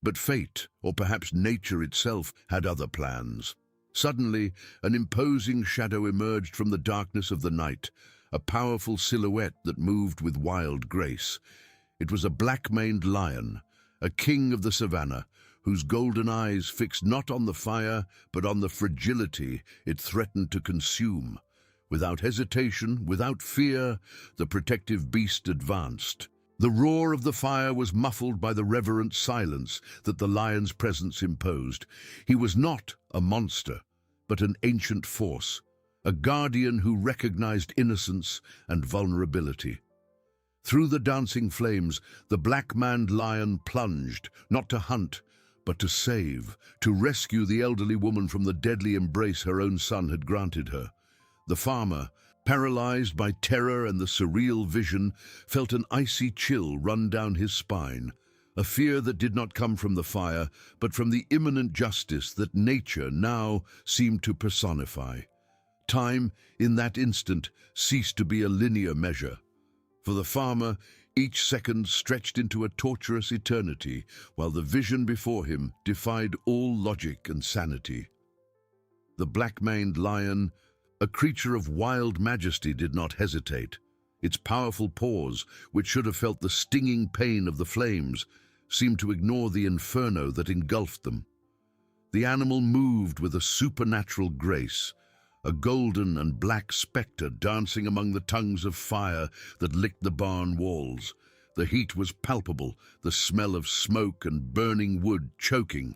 But fate, or perhaps nature itself, had other plans. Suddenly, an imposing shadow emerged from the darkness of the night, a powerful silhouette that moved with wild grace. It was a black-maned lion, a king of the savannah, whose golden eyes fixed not on the fire, but on the fragility it threatened to consume. Without hesitation, without fear, the protective beast advanced. The roar of the fire was muffled by the reverent silence that the lion's presence imposed. He was not a monster, but an ancient force, a guardian who recognized innocence and vulnerability. Through the dancing flames, the black-maned lion plunged, not to hunt, but to save, to rescue the elderly woman from the deadly embrace her own son had granted her. The farmer, paralyzed by terror and the surreal vision, felt an icy chill run down his spine, a fear that did not come from the fire, but from the imminent justice that nature now seemed to personify. Time, in that instant, ceased to be a linear measure. For the farmer, each second stretched into a torturous eternity, while the vision before him defied all logic and sanity. The black-maned lion, a creature of wild majesty, did not hesitate. Its powerful paws, which should have felt the stinging pain of the flames, seemed to ignore the inferno that engulfed them. The animal moved with a supernatural grace, a golden and black spectre dancing among the tongues of fire that licked the barn walls. The heat was palpable, the smell of smoke and burning wood choking.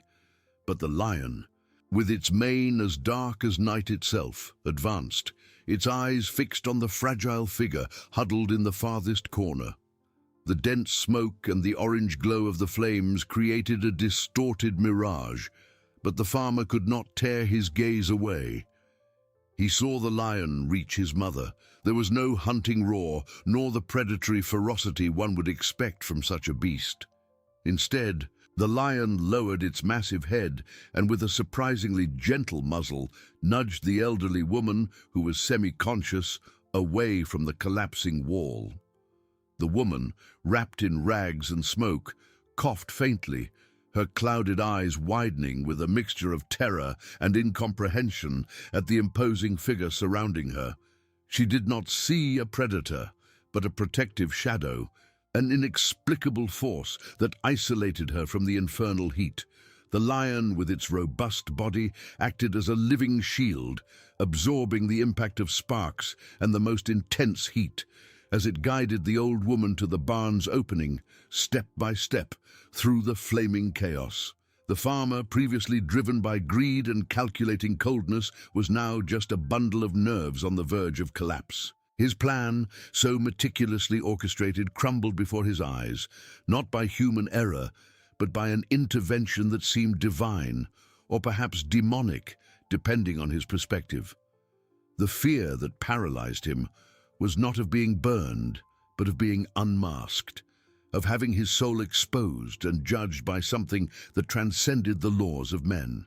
But the lion, with its mane as dark as night itself, advanced, its eyes fixed on the fragile figure huddled in the farthest corner. The dense smoke and the orange glow of the flames created a distorted mirage, but the farmer could not tear his gaze away. He saw the lion reach his mother. There was no hunting roar, nor the predatory ferocity one would expect from such a beast. Instead, the lion lowered its massive head and with a surprisingly gentle muzzle nudged the elderly woman, who was semi-conscious, away from the collapsing wall. The woman, wrapped in rags and smoke, coughed faintly, her clouded eyes widening with a mixture of terror and incomprehension at the imposing figure surrounding her. She did not see a predator, but a protective shadow, an inexplicable force that isolated her from the infernal heat. The lion, with its robust body, acted as a living shield, absorbing the impact of sparks and the most intense heat, as it guided the old woman to the barn's opening, step by step, through the flaming chaos. The farmer, previously driven by greed and calculating coldness, was now just a bundle of nerves on the verge of collapse. His plan, so meticulously orchestrated, crumbled before his eyes, not by human error, but by an intervention that seemed divine, or perhaps demonic, depending on his perspective. The fear that paralyzed him was not of being burned, but of being unmasked, of having his soul exposed and judged by something that transcended the laws of men.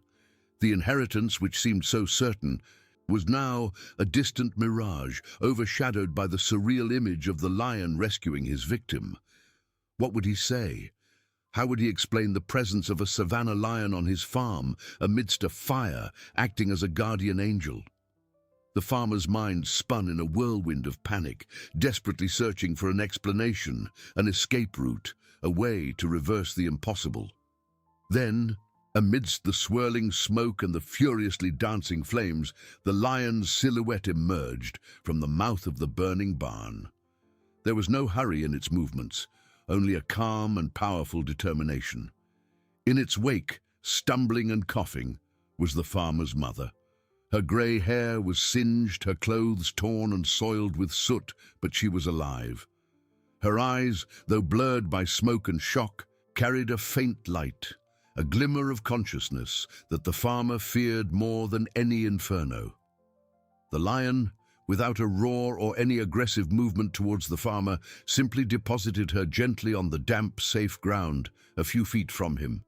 The inheritance, which seemed so certain, was now a distant mirage, overshadowed by the surreal image of the lion rescuing his victim. What would he say? How would he explain the presence of a savannah lion on his farm, amidst a fire, acting as a guardian angel? The farmer's mind spun in a whirlwind of panic, desperately searching for an explanation, an escape route, a way to reverse the impossible. Then, amidst the swirling smoke and the furiously dancing flames, the lion's silhouette emerged from the mouth of the burning barn. There was no hurry in its movements, only a calm and powerful determination. In its wake, stumbling and coughing, was the farmer's mother. Her grey hair was singed, her clothes torn and soiled with soot, but she was alive. Her eyes, though blurred by smoke and shock, carried a faint light, a glimmer of consciousness that the farmer feared more than any inferno. The lion, without a roar or any aggressive movement towards the farmer, simply deposited her gently on the damp, safe ground a few feet from him.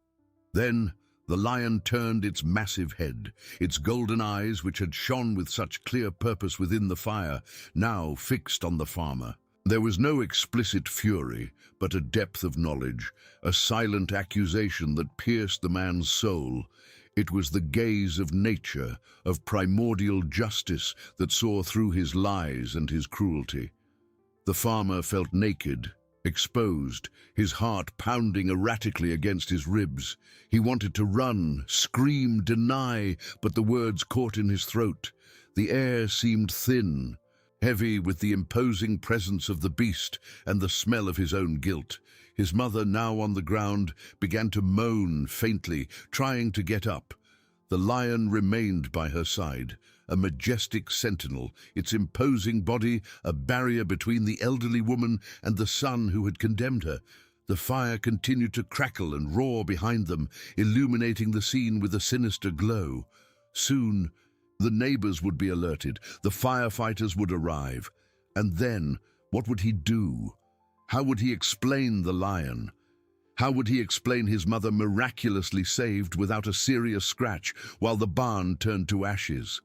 Then, the lion turned its massive head, its golden eyes, which had shone with such clear purpose within the fire, now fixed on the farmer. There was no explicit fury, but a depth of knowledge, a silent accusation that pierced the man's soul. It was the gaze of nature, of primordial justice that saw through his lies and his cruelty. The farmer felt naked, exposed, his heart pounding erratically against his ribs. He wanted to run, scream, deny, but the words caught in his throat. The air seemed thin, heavy with the imposing presence of the beast and the smell of his own guilt. His mother, now on the ground, began to moan faintly, trying to get up. The lion remained by her side, a majestic sentinel, its imposing body a barrier between the elderly woman and the son who had condemned her. The fire continued to crackle and roar behind them, illuminating the scene with a sinister glow. Soon, the neighbors would be alerted, the firefighters would arrive. And then, what would he do? How would he explain the lion? How would he explain his mother miraculously saved without a serious scratch while the barn turned to ashes?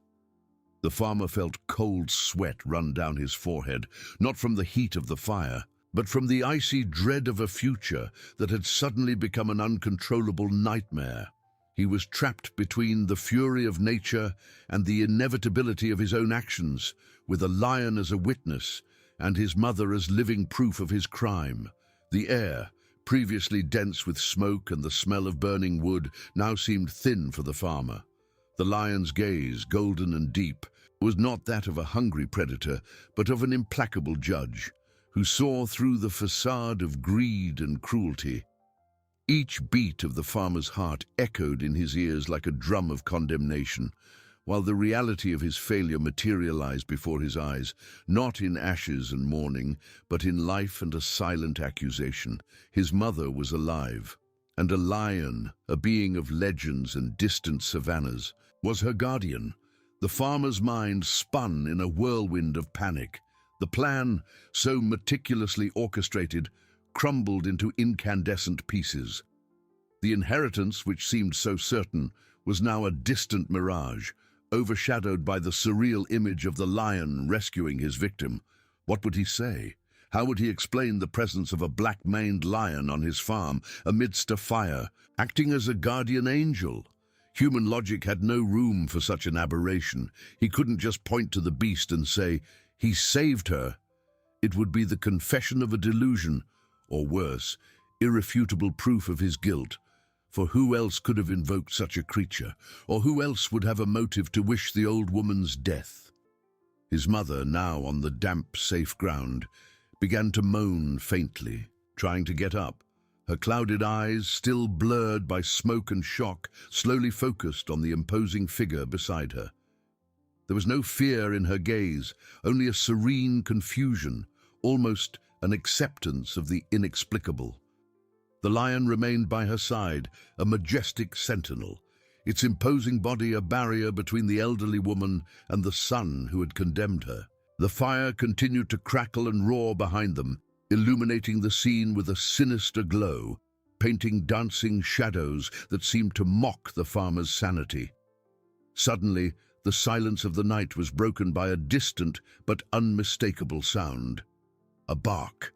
The farmer felt cold sweat run down his forehead, not from the heat of the fire, but from the icy dread of a future that had suddenly become an uncontrollable nightmare. He was trapped between the fury of nature and the inevitability of his own actions, with a lion as a witness and his mother as living proof of his crime. The air, previously dense with smoke and the smell of burning wood, now seemed thin for the farmer. The lion's gaze, golden and deep, was not that of a hungry predator, but of an implacable judge, who saw through the facade of greed and cruelty. Each beat of the farmer's heart echoed in his ears like a drum of condemnation, while the reality of his failure materialized before his eyes, not in ashes and mourning, but in life and a silent accusation. His mother was alive, and a lion, a being of legends and distant savannas, was her guardian. The farmer's mind spun in a whirlwind of panic. The plan, so meticulously orchestrated, crumbled into incandescent pieces. The inheritance, which seemed so certain, was now a distant mirage, overshadowed by the surreal image of the lion rescuing his victim. What would he say? How would he explain the presence of a black-maned lion on his farm amidst a fire, acting as a guardian angel? Human logic had no room for such an aberration. He couldn't just point to the beast and say, "He saved her." It would be the confession of a delusion, or worse, irrefutable proof of his guilt. For who else could have invoked such a creature, or who else would have a motive to wish the old woman's death? His mother, now on the damp, safe ground, began to moan faintly, trying to get up. Her clouded eyes, still blurred by smoke and shock, slowly focused on the imposing figure beside her. There was no fear in her gaze, only a serene confusion, almost an acceptance of the inexplicable. The lion remained by her side, a majestic sentinel, its imposing body a barrier between the elderly woman and the son who had condemned her. The fire continued to crackle and roar behind them, illuminating the scene with a sinister glow, painting dancing shadows that seemed to mock the farmer's sanity. Suddenly, the silence of the night was broken by a distant but unmistakable sound. A bark,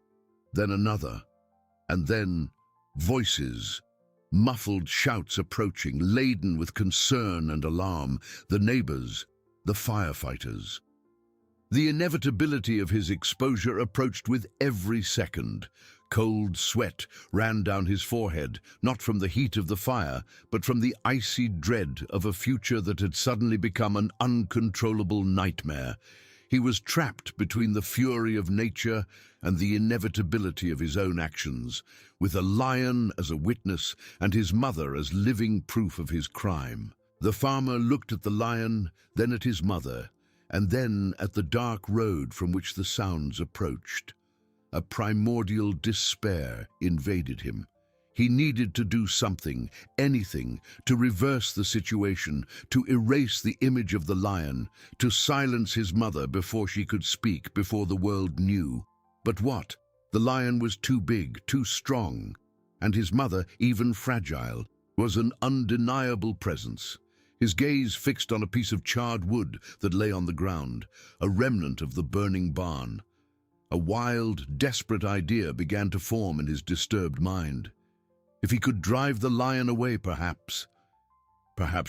then another, and then voices, muffled shouts approaching, laden with concern and alarm, the neighbors, the firefighters. The inevitability of his exposure approached with every second. Cold sweat ran down his forehead, not from the heat of the fire, but from the icy dread of a future that had suddenly become an uncontrollable nightmare. He was trapped between the fury of nature and the inevitability of his own actions, with a lion as a witness and his mother as living proof of his crime. The farmer looked at the lion, then at his mother, and then at the dark road from which the sounds approached. A primordial despair invaded him. He needed to do something, anything, to reverse the situation, to erase the image of the lion, to silence his mother before she could speak, before the world knew. But what? The lion was too big, too strong, and his mother, even fragile, was an undeniable presence. His gaze fixed on a piece of charred wood that lay on the ground, a remnant of the burning barn. A wild, desperate idea began to form in his disturbed mind. If he could drive the lion away, perhaps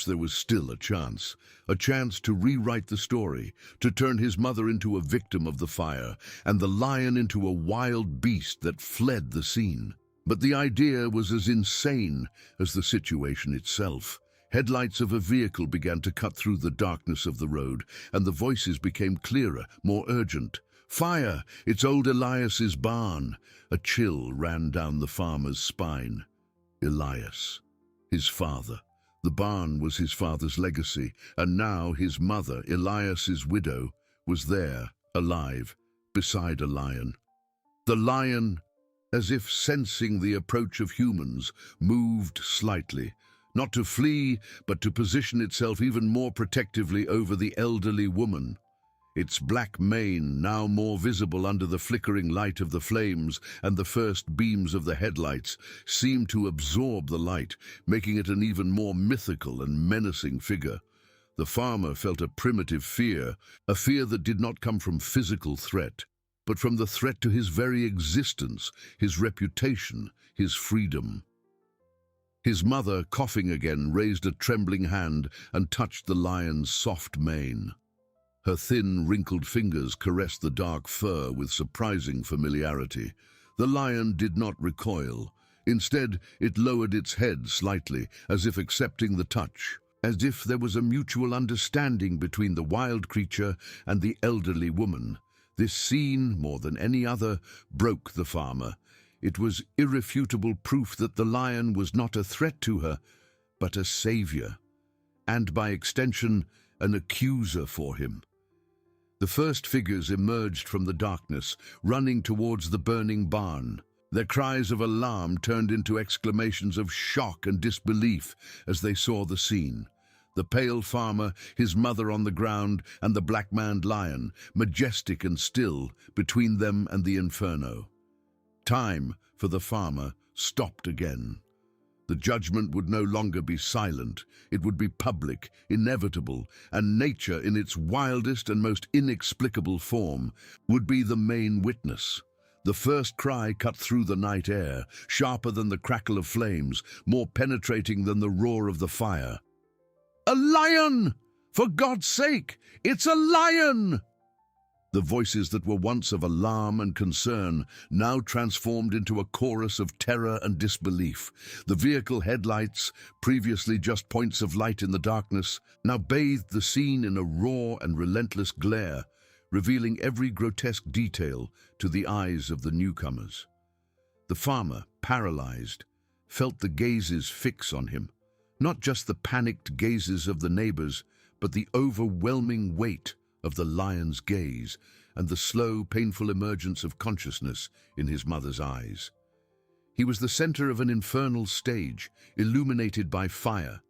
there was still a chance to rewrite the story, to turn his mother into a victim of the fire, and the lion into a wild beast that fled the scene. But the idea was as insane as the situation itself. Headlights of a vehicle began to cut through the darkness of the road, and the voices became clearer, more urgent. "Fire! It's old Elias's barn!" A chill ran down the farmer's spine. Elias, his father. The barn was his father's legacy, and now his mother, Elias's widow, was there, alive, beside a lion. The lion, as if sensing the approach of humans, moved slightly, not to flee, but to position itself even more protectively over the elderly woman. Its black mane now more visible under the flickering light of the flames, and the first beams of the headlights seemed to absorb the light, making it an even more mythical and menacing figure. The farmer felt a primitive fear, a fear that did not come from physical threat, but from the threat to his very existence, his reputation, his freedom. His mother, coughing again, raised a trembling hand and touched the lion's soft mane. Her thin, wrinkled fingers caressed the dark fur with surprising familiarity. The lion did not recoil. Instead, it lowered its head slightly, as if accepting the touch, as if there was a mutual understanding between the wild creature and the elderly woman. This scene, more than any other, broke the farmer. It was irrefutable proof that the lion was not a threat to her, but a savior, and by extension, an accuser for him. The first figures emerged from the darkness, running towards the burning barn. Their cries of alarm turned into exclamations of shock and disbelief as they saw the scene. The pale farmer, his mother on the ground, and the black-maned lion, majestic and still, between them and the inferno. Time, for the farmer, stopped again. The judgment would no longer be silent. It would be public, inevitable, and nature, in its wildest and most inexplicable form, would be the main witness. The first cry cut through the night air, sharper than the crackle of flames, more penetrating than the roar of the fire. "A lion! For God's sake, it's a lion!" The voices that were once of alarm and concern now transformed into a chorus of terror and disbelief. The vehicle headlights, previously just points of light in the darkness, now bathed the scene in a raw and relentless glare, revealing every grotesque detail to the eyes of the newcomers. The farmer, paralyzed, felt the gazes fix on him, not just the panicked gazes of the neighbors, but the overwhelming weight of the lion's gaze and the slow, painful emergence of consciousness in his mother's eyes. He was the center of an infernal stage, illuminated by fire,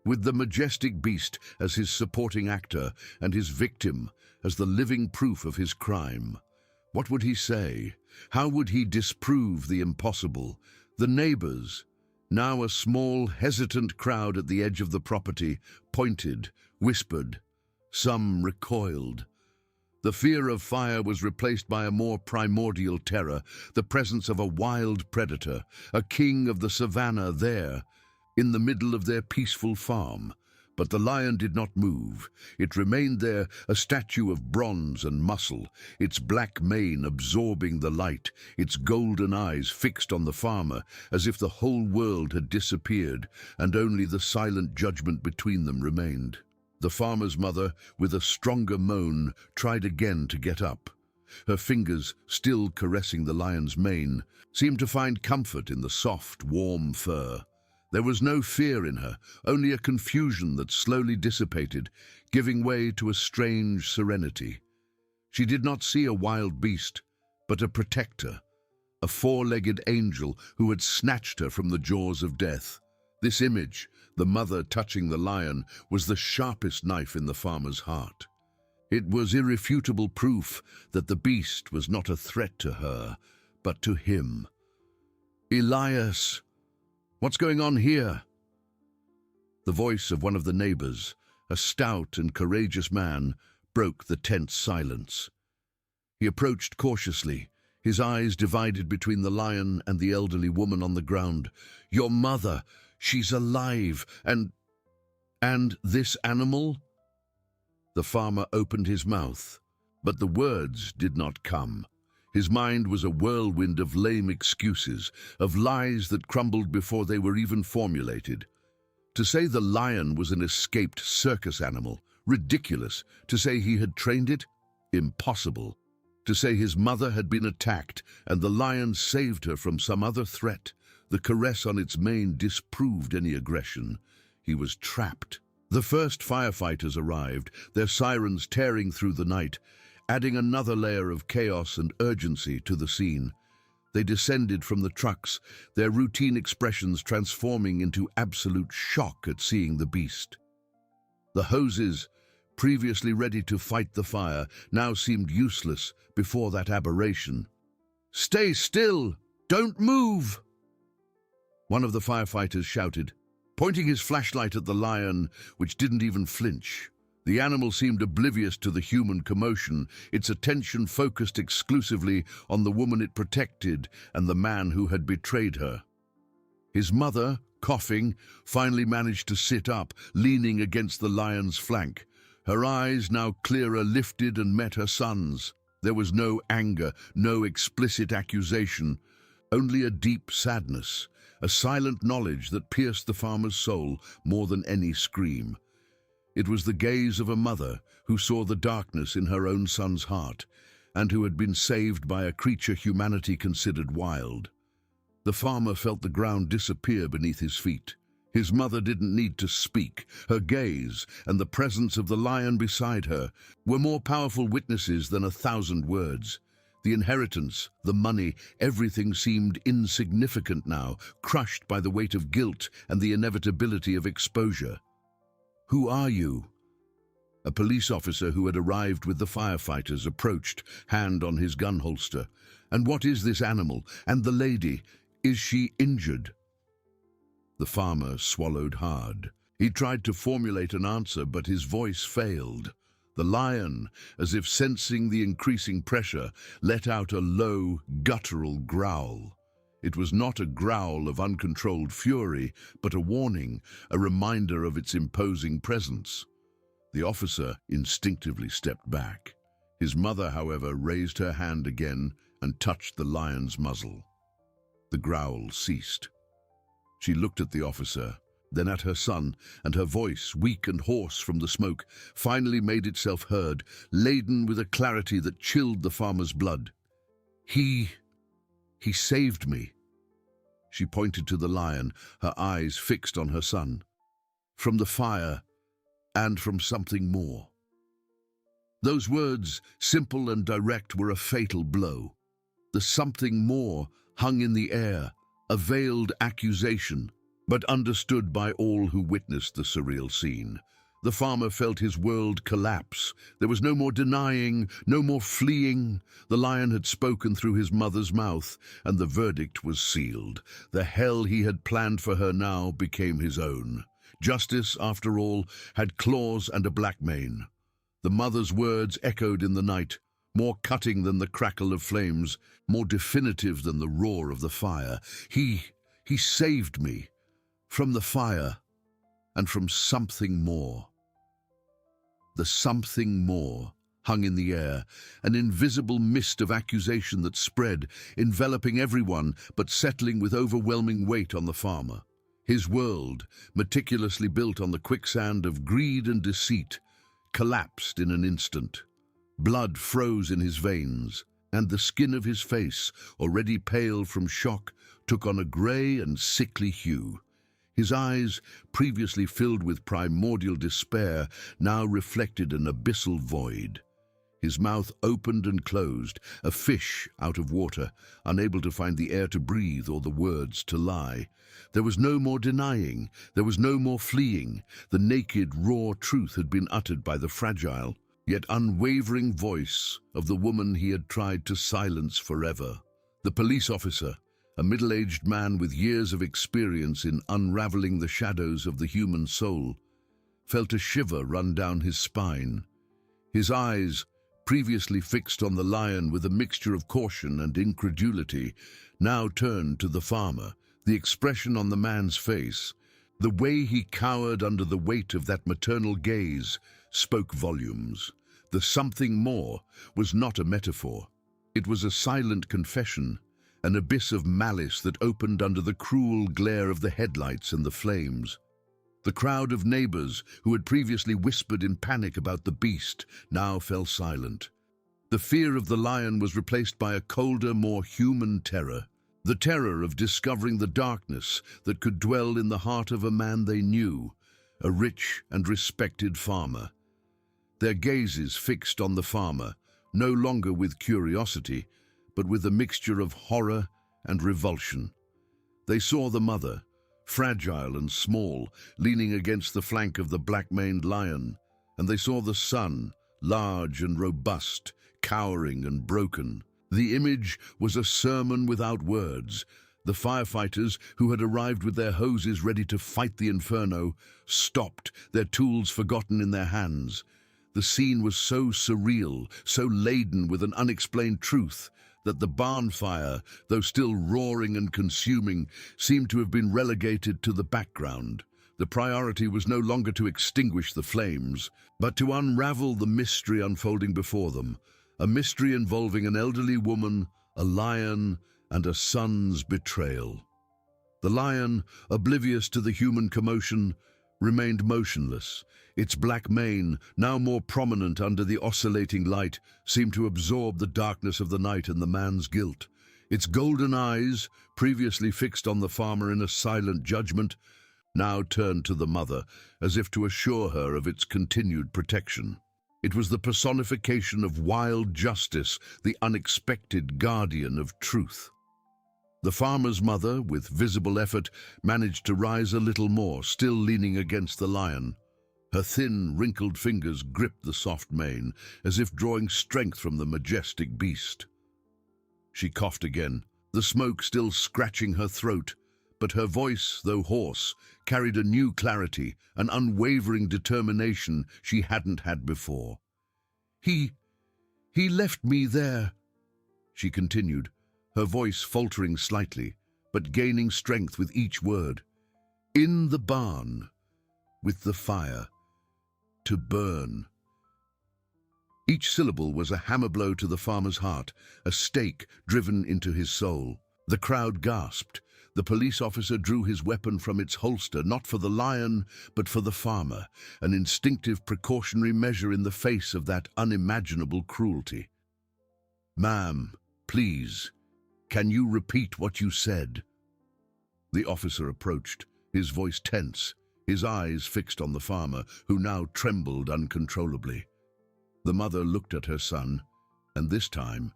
with the majestic beast as his supporting actor and his victim as the living proof of his crime. What would he say? How would he disprove the impossible? The neighbors, now a small, hesitant crowd at the edge of the property, pointed, whispered. Some recoiled. The fear of fire was replaced by a more primordial terror, the presence of a wild predator, a king of the savannah there, in the middle of their peaceful farm. But the lion did not move. It remained there, a statue of bronze and muscle, its black mane absorbing the light, its golden eyes fixed on the farmer, as if the whole world had disappeared, and only the silent judgment between them remained. The farmer's mother, with a stronger moan, tried again to get up. Her fingers, still caressing the lion's mane, seemed to find comfort in the soft, warm fur. There was no fear in her, only a confusion that slowly dissipated, giving way to a strange serenity. She did not see a wild beast, but a protector, a four-legged angel who had snatched her from the jaws of death. This image, the mother touching the lion, was the sharpest knife in the farmer's heart. It was irrefutable proof that the beast was not a threat to her, but to him. "Elias, what's going on here?" The voice of one of the neighbors, a stout and courageous man, broke the tense silence. He approached cautiously, his eyes divided between the lion and the elderly woman on the ground. "Your mother, she's alive, and this animal?" The farmer opened his mouth, but the words did not come. His mind was a whirlwind of lame excuses, of lies that crumbled before they were even formulated. To say the lion was an escaped circus animal, ridiculous. To say he had trained it, impossible. To say his mother had been attacked and the lion saved her from some other threat, the caress on its mane disproved any aggression. He was trapped. The first firefighters arrived, their sirens tearing through the night, adding another layer of chaos and urgency to the scene. They descended from the trucks, their routine expressions transforming into absolute shock at seeing the beast. The hoses, previously ready to fight the fire, now seemed useless before that aberration. "Stay still! Don't move!" One of the firefighters shouted, pointing his flashlight at the lion, which didn't even flinch. The animal seemed oblivious to the human commotion, its attention focused exclusively on the woman it protected and the man who had betrayed her. His mother, coughing, finally managed to sit up, leaning against the lion's flank. Her eyes, now clearer, lifted and met her son's. There was no anger, no explicit accusation, only a deep sadness, a silent knowledge that pierced the farmer's soul more than any scream. It was the gaze of a mother who saw the darkness in her own son's heart and who had been saved by a creature humanity considered wild. The farmer felt the ground disappear beneath his feet. His mother didn't need to speak. Her gaze and the presence of the lion beside her were more powerful witnesses than 1,000 words. The inheritance, the money, everything seemed insignificant now, crushed by the weight of guilt and the inevitability of exposure. "Who are you?" A police officer who had arrived with the firefighters approached, hand on his gun holster. "And what is this animal? And the lady? Is she injured?" The farmer swallowed hard. He tried to formulate an answer, but his voice failed. The lion, as if sensing the increasing pressure, let out a low, guttural growl. It was not a growl of uncontrolled fury, but a warning, a reminder of its imposing presence. The officer instinctively stepped back. His mother, however, raised her hand again and touched the lion's muzzle. The growl ceased. She looked at the officer, then at her son, and her voice, weak and hoarse from the smoke, finally made itself heard, laden with a clarity that chilled the farmer's blood. He saved me." She pointed to the lion, her eyes fixed on her son. "From the fire, and from something more." Those words, simple and direct, were a fatal blow. The something more hung in the air, a veiled accusation, but understood by all who witnessed the surreal scene. The farmer felt his world collapse. There was no more denying, no more fleeing. The lion had spoken through his mother's mouth, and the verdict was sealed. The hell he had planned for her now became his own. Justice, after all, had claws and a black mane. The mother's words echoed in the night, more cutting than the crackle of flames, more definitive than the roar of the fire. He saved me from the fire and from something more. The something more hung in the air, an invisible mist of accusation that spread, enveloping everyone but settling with overwhelming weight on the farmer. His world, meticulously built on the quicksand of greed and deceit, collapsed in an instant. Blood froze in his veins, and the skin of his face, already pale from shock, took on a grey and sickly hue. His eyes, previously filled with primordial despair, now reflected an abyssal void. His mouth opened and closed, a fish out of water, unable to find the air to breathe or the words to lie. There was no more denying, there was no more fleeing. The naked, raw truth had been uttered by the fragile, yet unwavering voice of the woman he had tried to silence forever. The police officer, a middle-aged man with years of experience in unraveling the shadows of the human soul, felt a shiver run down his spine. His eyes, previously fixed on the lion with a mixture of caution and incredulity, now turned to the farmer, the expression on the man's face. The way he cowered under the weight of that maternal gaze spoke volumes. The something more was not a metaphor. It was a silent confession, an abyss of malice that opened under the cruel glare of the headlights and the flames. The crowd of neighbors who had previously whispered in panic about the beast now fell silent. The fear of the lion was replaced by a colder, more human terror. The terror of discovering the darkness that could dwell in the heart of a man they knew, a rich and respected farmer. Their gazes fixed on the farmer, no longer with curiosity, but with a mixture of horror and revulsion. They saw the mother, fragile and small, leaning against the flank of the black-maned lion, and they saw the son, large and robust, cowering and broken. The image was a sermon without words. The firefighters, who had arrived with their hoses ready to fight the inferno, stopped, their tools forgotten in their hands. The scene was so surreal, so laden with an unexplained truth, that the barn fire, though still roaring and consuming, seemed to have been relegated to the background. The priority was no longer to extinguish the flames, but to unravel the mystery unfolding before them, a mystery involving an elderly woman, a lion, and a son's betrayal. The lion, oblivious to the human commotion, remained motionless. Its black mane, now more prominent under the oscillating light, seemed to absorb the darkness of the night and the man's guilt. Its golden eyes, previously fixed on the farmer in a silent judgment, now turned to the mother, as if to assure her of its continued protection. It was the personification of wild justice, the unexpected guardian of truth. The farmer's mother, with visible effort, managed to rise a little more, still leaning against the lion. Her thin, wrinkled fingers gripped the soft mane, as if drawing strength from the majestic beast. She coughed again, the smoke still scratching her throat, but her voice, though hoarse, carried a new clarity, an unwavering determination she hadn't had before. He left me there," she continued, her voice faltering slightly, but gaining strength with each word. "In the barn, with the fire, to burn." Each syllable was a hammer blow to the farmer's heart, a stake driven into his soul. The crowd gasped. The police officer drew his weapon from its holster, not for the lion, but for the farmer, an instinctive precautionary measure in the face of that unimaginable cruelty. "Ma'am, please, can you repeat what you said?" The officer approached, his voice tense, his eyes fixed on the farmer, who now trembled uncontrollably. The mother looked at her son, and this time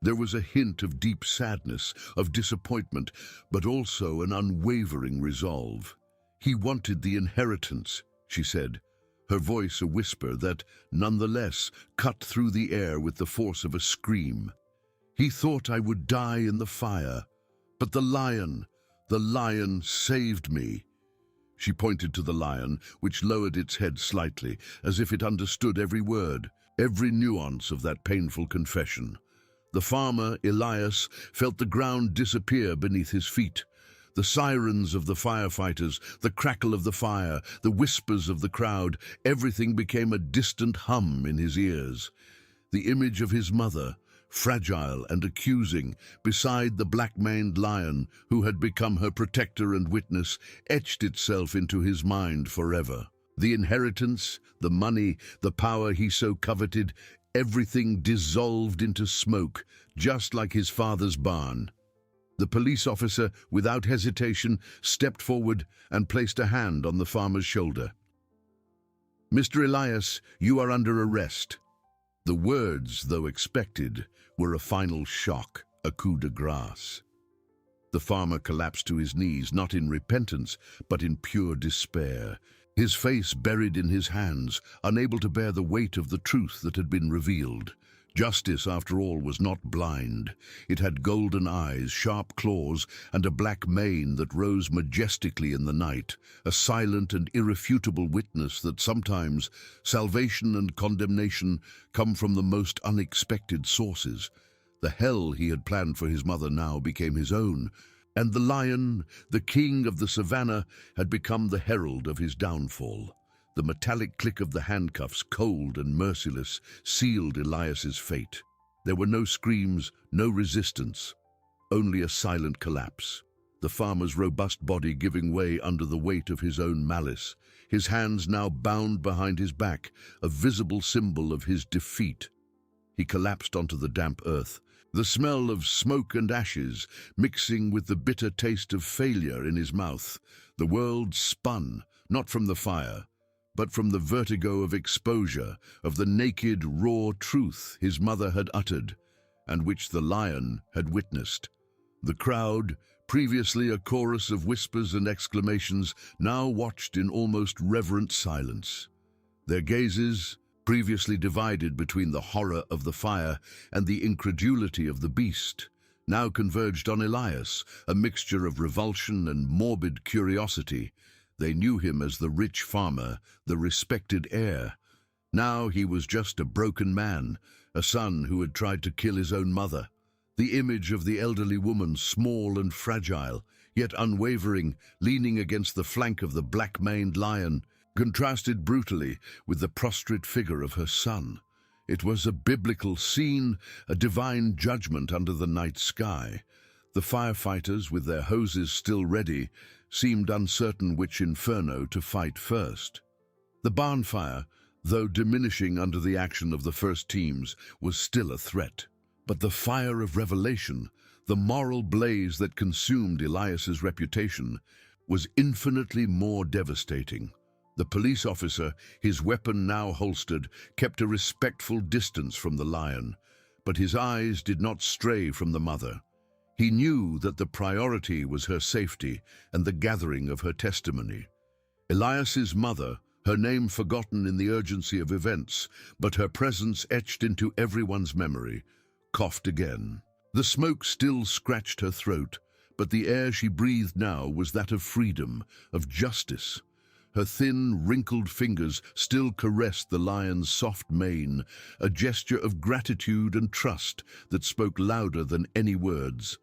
there was a hint of deep sadness, of disappointment, but also an unwavering resolve. "He wanted the inheritance," she said, her voice a whisper that, nonetheless, cut through the air with the force of a scream. "He thought I would die in the fire, but the lion saved me." She pointed to the lion, which lowered its head slightly, as if it understood every word, every nuance of that painful confession. The farmer, Elias, felt the ground disappear beneath his feet. The sirens of the firefighters, the crackle of the fire, the whispers of the crowd, everything became a distant hum in his ears. The image of his mother, fragile and accusing, beside the black-maned lion, who had become her protector and witness, etched itself into his mind forever. The inheritance, the money, the power he so coveted, everything dissolved into smoke, just like his father's barn. The police officer, without hesitation, stepped forward and placed a hand on the farmer's shoulder. "Mr. Elias, you are under arrest." The words, though expected, were a final shock, a coup de grace. The farmer collapsed to his knees, not in repentance, but in pure despair, his face buried in his hands, unable to bear the weight of the truth that had been revealed. Justice, after all, was not blind. It had golden eyes, sharp claws, and a black mane that rose majestically in the night, a silent and irrefutable witness that sometimes salvation and condemnation come from the most unexpected sources. The hell he had planned for his mother now became his own, and the lion, the king of the savannah, had become the herald of his downfall. The metallic click of the handcuffs, cold and merciless, sealed Elias's fate. There were no screams, no resistance, only a silent collapse. The farmer's robust body giving way under the weight of his own malice, his hands now bound behind his back, a visible symbol of his defeat. He collapsed onto the damp earth, the smell of smoke and ashes mixing with the bitter taste of failure in his mouth. The world spun, not from the fire, but from the vertigo of exposure, of the naked, raw truth his mother had uttered, and which the lion had witnessed. The crowd, previously a chorus of whispers and exclamations, now watched in almost reverent silence. Their gazes, previously divided between the horror of the fire and the incredulity of the beast, now converged on Elias, a mixture of revulsion and morbid curiosity. They knew him as the rich farmer, the respected heir. Now he was just a broken man, a son who had tried to kill his own mother. The image of the elderly woman, small and fragile, yet unwavering, leaning against the flank of the black-maned lion, contrasted brutally with the prostrate figure of her son. It was a biblical scene, a divine judgment under the night sky. The firefighters, with their hoses still ready, seemed uncertain which inferno to fight first. The barn fire, though diminishing under the action of the first teams, was still a threat. But the fire of revelation, the moral blaze that consumed Elias's reputation, was infinitely more devastating. The police officer, his weapon now holstered, kept a respectful distance from the lion, but his eyes did not stray from the mother. He knew that the priority was her safety and the gathering of her testimony. Elias's mother, her name forgotten in the urgency of events, but her presence etched into everyone's memory, coughed again. The smoke still scratched her throat, but the air she breathed now was that of freedom, of justice. Her thin, wrinkled fingers still caressed the lion's soft mane, a gesture of gratitude and trust that spoke louder than any words.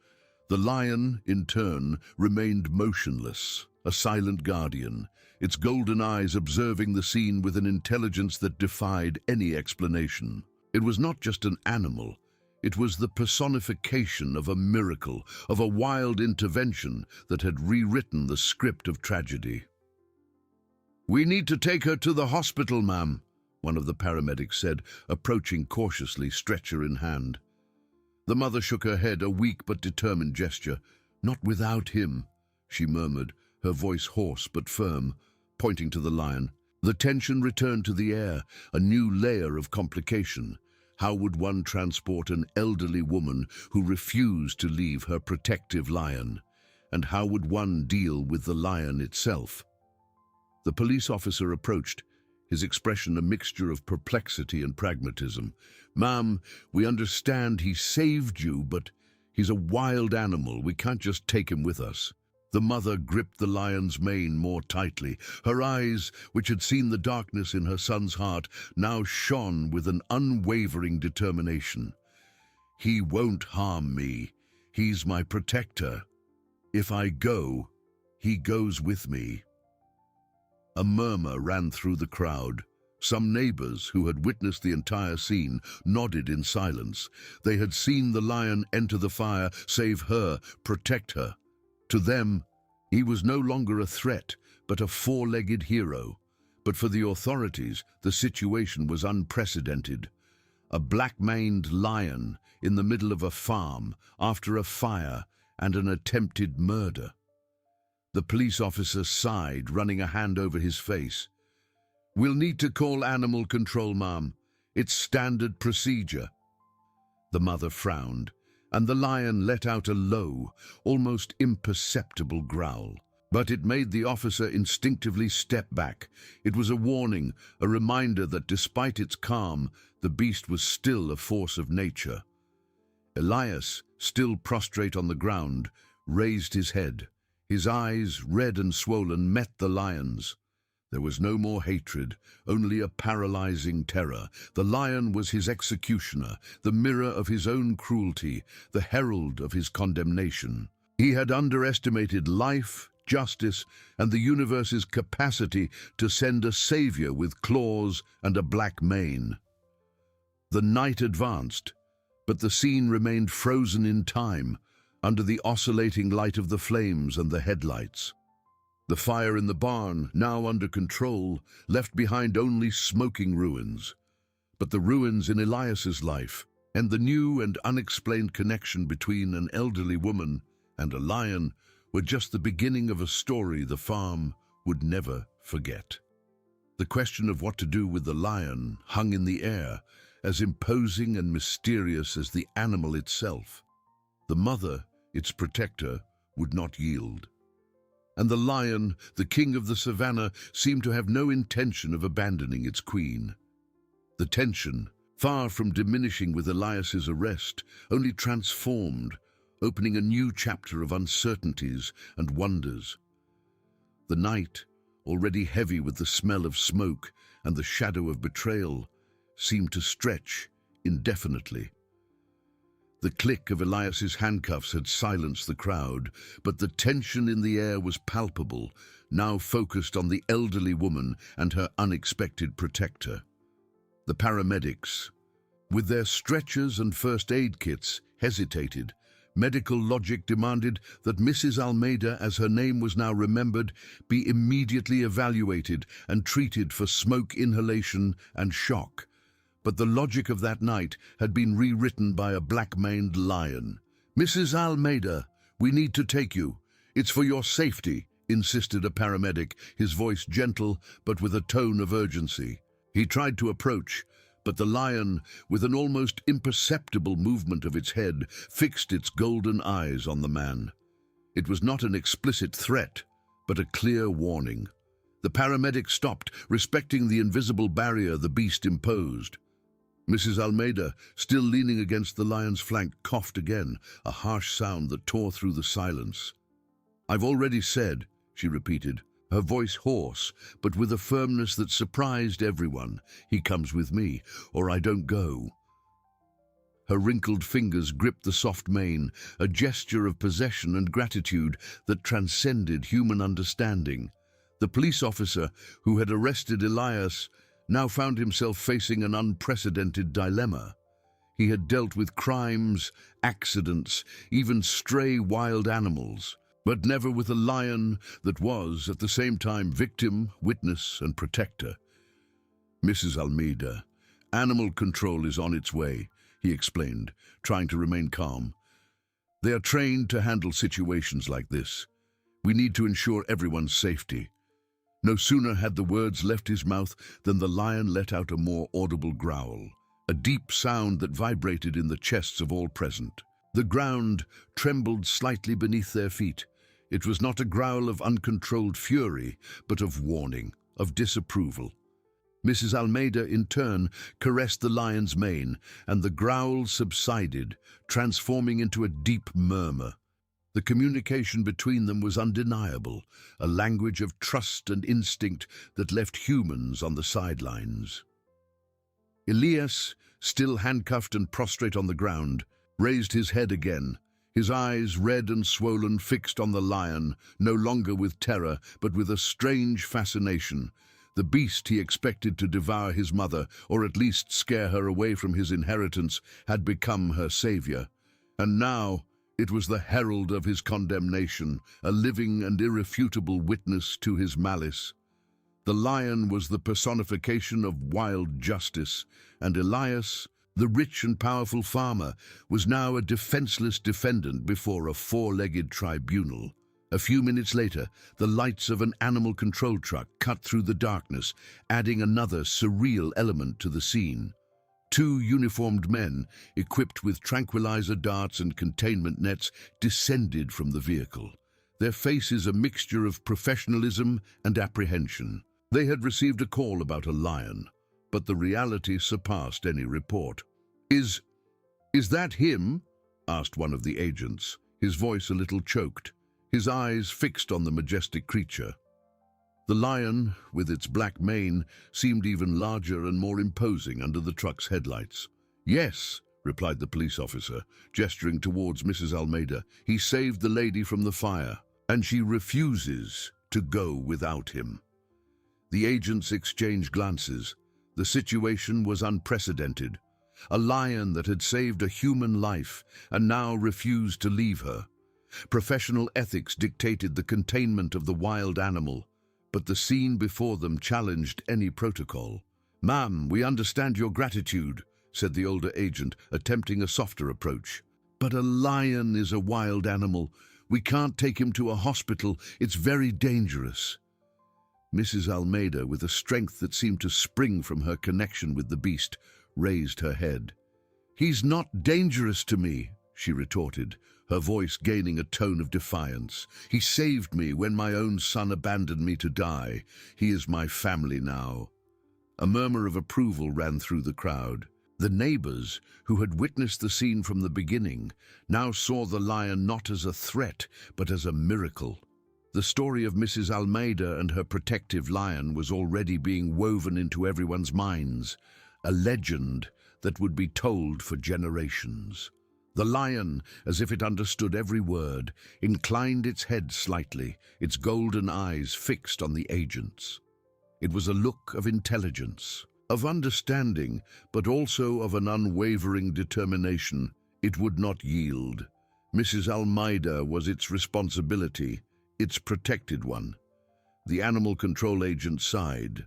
The lion, in turn, remained motionless, a silent guardian, its golden eyes observing the scene with an intelligence that defied any explanation. It was not just an animal. It was the personification of a miracle, of a wild intervention that had rewritten the script of tragedy. "We need to take her to the hospital, ma'am," one of the paramedics said, approaching cautiously, stretcher in hand. The mother shook her head, a weak but determined gesture. "Not without him," she murmured, her voice hoarse but firm, pointing to the lion. The tension returned to the air, a new layer of complication. How would one transport an elderly woman who refused to leave her protective lion? And how would one deal with the lion itself? The police officer approached, his expression a mixture of perplexity and pragmatism. "Ma'am, we understand he saved you, but he's a wild animal. We can't just take him with us." The mother gripped the lion's mane more tightly. Her eyes, which had seen the darkness in her son's heart, now shone with an unwavering determination. "He won't harm me. He's my protector. If I go, he goes with me." A murmur ran through the crowd. Some neighbors, who had witnessed the entire scene, nodded in silence. They had seen the lion enter the fire, save her, protect her. To them, he was no longer a threat, but a four-legged hero. But for the authorities, the situation was unprecedented. A black-maned lion in the middle of a farm, after a fire and an attempted murder. The police officer sighed, running a hand over his face. "We'll need to call animal control, ma'am. It's standard procedure." The mother frowned, and the lion let out a low, almost imperceptible growl. But it made the officer instinctively step back. It was a warning, a reminder that despite its calm, the beast was still a force of nature. Elias, still prostrate on the ground, raised his head. His eyes, red and swollen, met the lion's. There was no more hatred, only a paralyzing terror. The lion was his executioner, the mirror of his own cruelty, the herald of his condemnation. He had underestimated life, justice, and the universe's capacity to send a savior with claws and a black mane. The night advanced, but the scene remained frozen in time, under the oscillating light of the flames and the headlights. The fire in the barn, now under control, left behind only smoking ruins. But the ruins in Elias's life, and the new and unexplained connection between an elderly woman and a lion, were just the beginning of a story the farm would never forget. The question of what to do with the lion hung in the air, as imposing and mysterious as the animal itself. The mother, its protector, would not yield. And the lion, the king of the savannah, seemed to have no intention of abandoning its queen. The tension, far from diminishing with Elias's arrest, only transformed, opening a new chapter of uncertainties and wonders. The night, already heavy with the smell of smoke and the shadow of betrayal, seemed to stretch indefinitely. The click of Elias's handcuffs had silenced the crowd, but the tension in the air was palpable, now focused on the elderly woman and her unexpected protector. The paramedics, with their stretchers and first aid kits, hesitated. Medical logic demanded that Mrs. Almeida, as her name was now remembered, be immediately evaluated and treated for smoke inhalation and shock. But the logic of that night had been rewritten by a black-maned lion. "Mrs. Almeida, we need to take you. It's for your safety," insisted a paramedic, his voice gentle but with a tone of urgency. He tried to approach, but the lion, with an almost imperceptible movement of its head, fixed its golden eyes on the man. It was not an explicit threat, but a clear warning. The paramedic stopped, respecting the invisible barrier the beast imposed. Mrs. Almeida, still leaning against the lion's flank, coughed again, a harsh sound that tore through the silence. "I've already said," she repeated, her voice hoarse, but with a firmness that surprised everyone, "he comes with me, or I don't go." Her wrinkled fingers gripped the soft mane, a gesture of possession and gratitude that transcended human understanding. The police officer who had arrested Elias now found himself facing an unprecedented dilemma. He had dealt with crimes, accidents, even stray wild animals, but never with a lion that was, at the same time, victim, witness, and protector. "Mrs. Almeida, animal control is on its way," he explained, trying to remain calm. "They are trained to handle situations like this. We need to ensure everyone's safety." No sooner had the words left his mouth than the lion let out a more audible growl, a deep sound that vibrated in the chests of all present. The ground trembled slightly beneath their feet. It was not a growl of uncontrolled fury, but of warning, of disapproval. Mrs. Almeida, in turn, caressed the lion's mane, and the growl subsided, transforming into a deep murmur. The communication between them was undeniable, a language of trust and instinct that left humans on the sidelines. Elias, still handcuffed and prostrate on the ground, raised his head again, his eyes, red and swollen, fixed on the lion, no longer with terror, but with a strange fascination. The beast he expected to devour his mother, or at least scare her away from his inheritance, had become her savior. And now it was the herald of his condemnation, a living and irrefutable witness to his malice. The lion was the personification of wild justice, and Elias, the rich and powerful farmer, was now a defenseless defendant before a four-legged tribunal. A few minutes later, the lights of an animal control truck cut through the darkness, adding another surreal element to the scene. Two uniformed men, equipped with tranquilizer darts and containment nets, descended from the vehicle. their faces a mixture of professionalism and apprehension. They had received a call about a lion, but the reality surpassed any report. Is that him?" asked one of the agents, his voice a little choked, his eyes fixed on the majestic creature. The lion, with its black mane, seemed even larger and more imposing under the truck's headlights. "Yes," replied the police officer, gesturing towards Mrs. Almeida. "He saved the lady from the fire, and she refuses to go without him." The agents exchanged glances. The situation was unprecedented. A lion that had saved a human life and now refused to leave her. Professional ethics dictated the containment of the wild animal, but the scene before them challenged any protocol. "Ma'am, we understand your gratitude," said the older agent, attempting a softer approach. "But a lion is a wild animal. We can't take him to a hospital. It's very dangerous." Mrs. Almeida, with a strength that seemed to spring from her connection with the beast, raised her head. "He's not dangerous to me," she retorted, her voice gaining a tone of defiance. "He saved me when my own son abandoned me to die. He is my family now." A murmur of approval ran through the crowd. The neighbors, who had witnessed the scene from the beginning, now saw the lion not as a threat, but as a miracle. The story of Mrs. Almeida and her protective lion was already being woven into everyone's minds, a legend that would be told for generations. The lion, as if it understood every word, inclined its head slightly, its golden eyes fixed on the agents. It was a look of intelligence, of understanding, but also of an unwavering determination. It would not yield. Mrs. Almeida was its responsibility, its protected one. The animal control agent sighed.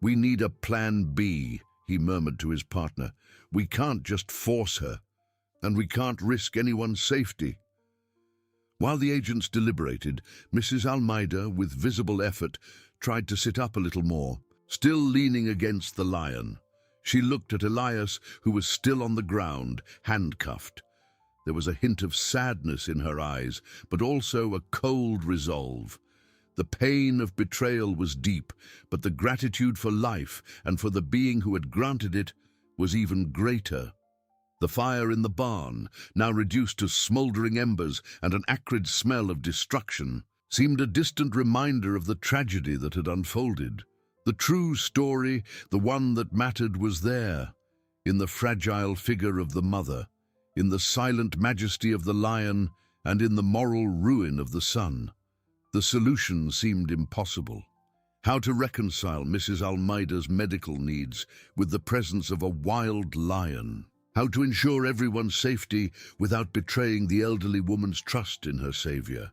"We need a plan B," he murmured to his partner. "We can't just force her. And we can't risk anyone's safety." While the agents deliberated, Mrs. Almeida, with visible effort, tried to sit up a little more, still leaning against the lion. She looked at Elias, who was still on the ground, handcuffed. There was a hint of sadness in her eyes, but also a cold resolve. The pain of betrayal was deep, but the gratitude for life and for the being who had granted it was even greater. The fire in the barn, now reduced to smoldering embers and an acrid smell of destruction, seemed a distant reminder of the tragedy that had unfolded. The true story, the one that mattered, was there, in the fragile figure of the mother, in the silent majesty of the lion, and in the moral ruin of the son. The solution seemed impossible. How to reconcile Mrs. Almeida's medical needs with the presence of a wild lion? How to ensure everyone's safety without betraying the elderly woman's trust in her savior?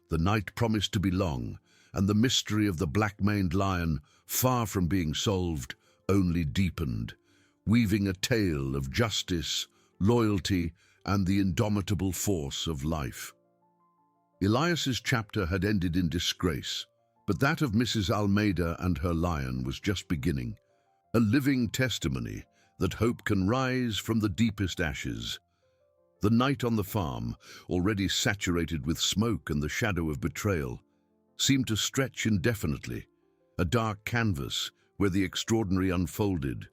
The night promised to be long, and the mystery of the black-maned lion, far from being solved, only deepened, weaving a tale of justice, loyalty, and the indomitable force of life. Elias's chapter had ended in disgrace, but that of Mrs. Almeida and her lion was just beginning, a living testimony that hope can rise from the deepest ashes. The night on the farm, already saturated with smoke and the shadow of betrayal, seemed to stretch indefinitely, a dark canvas where the extraordinary unfolded.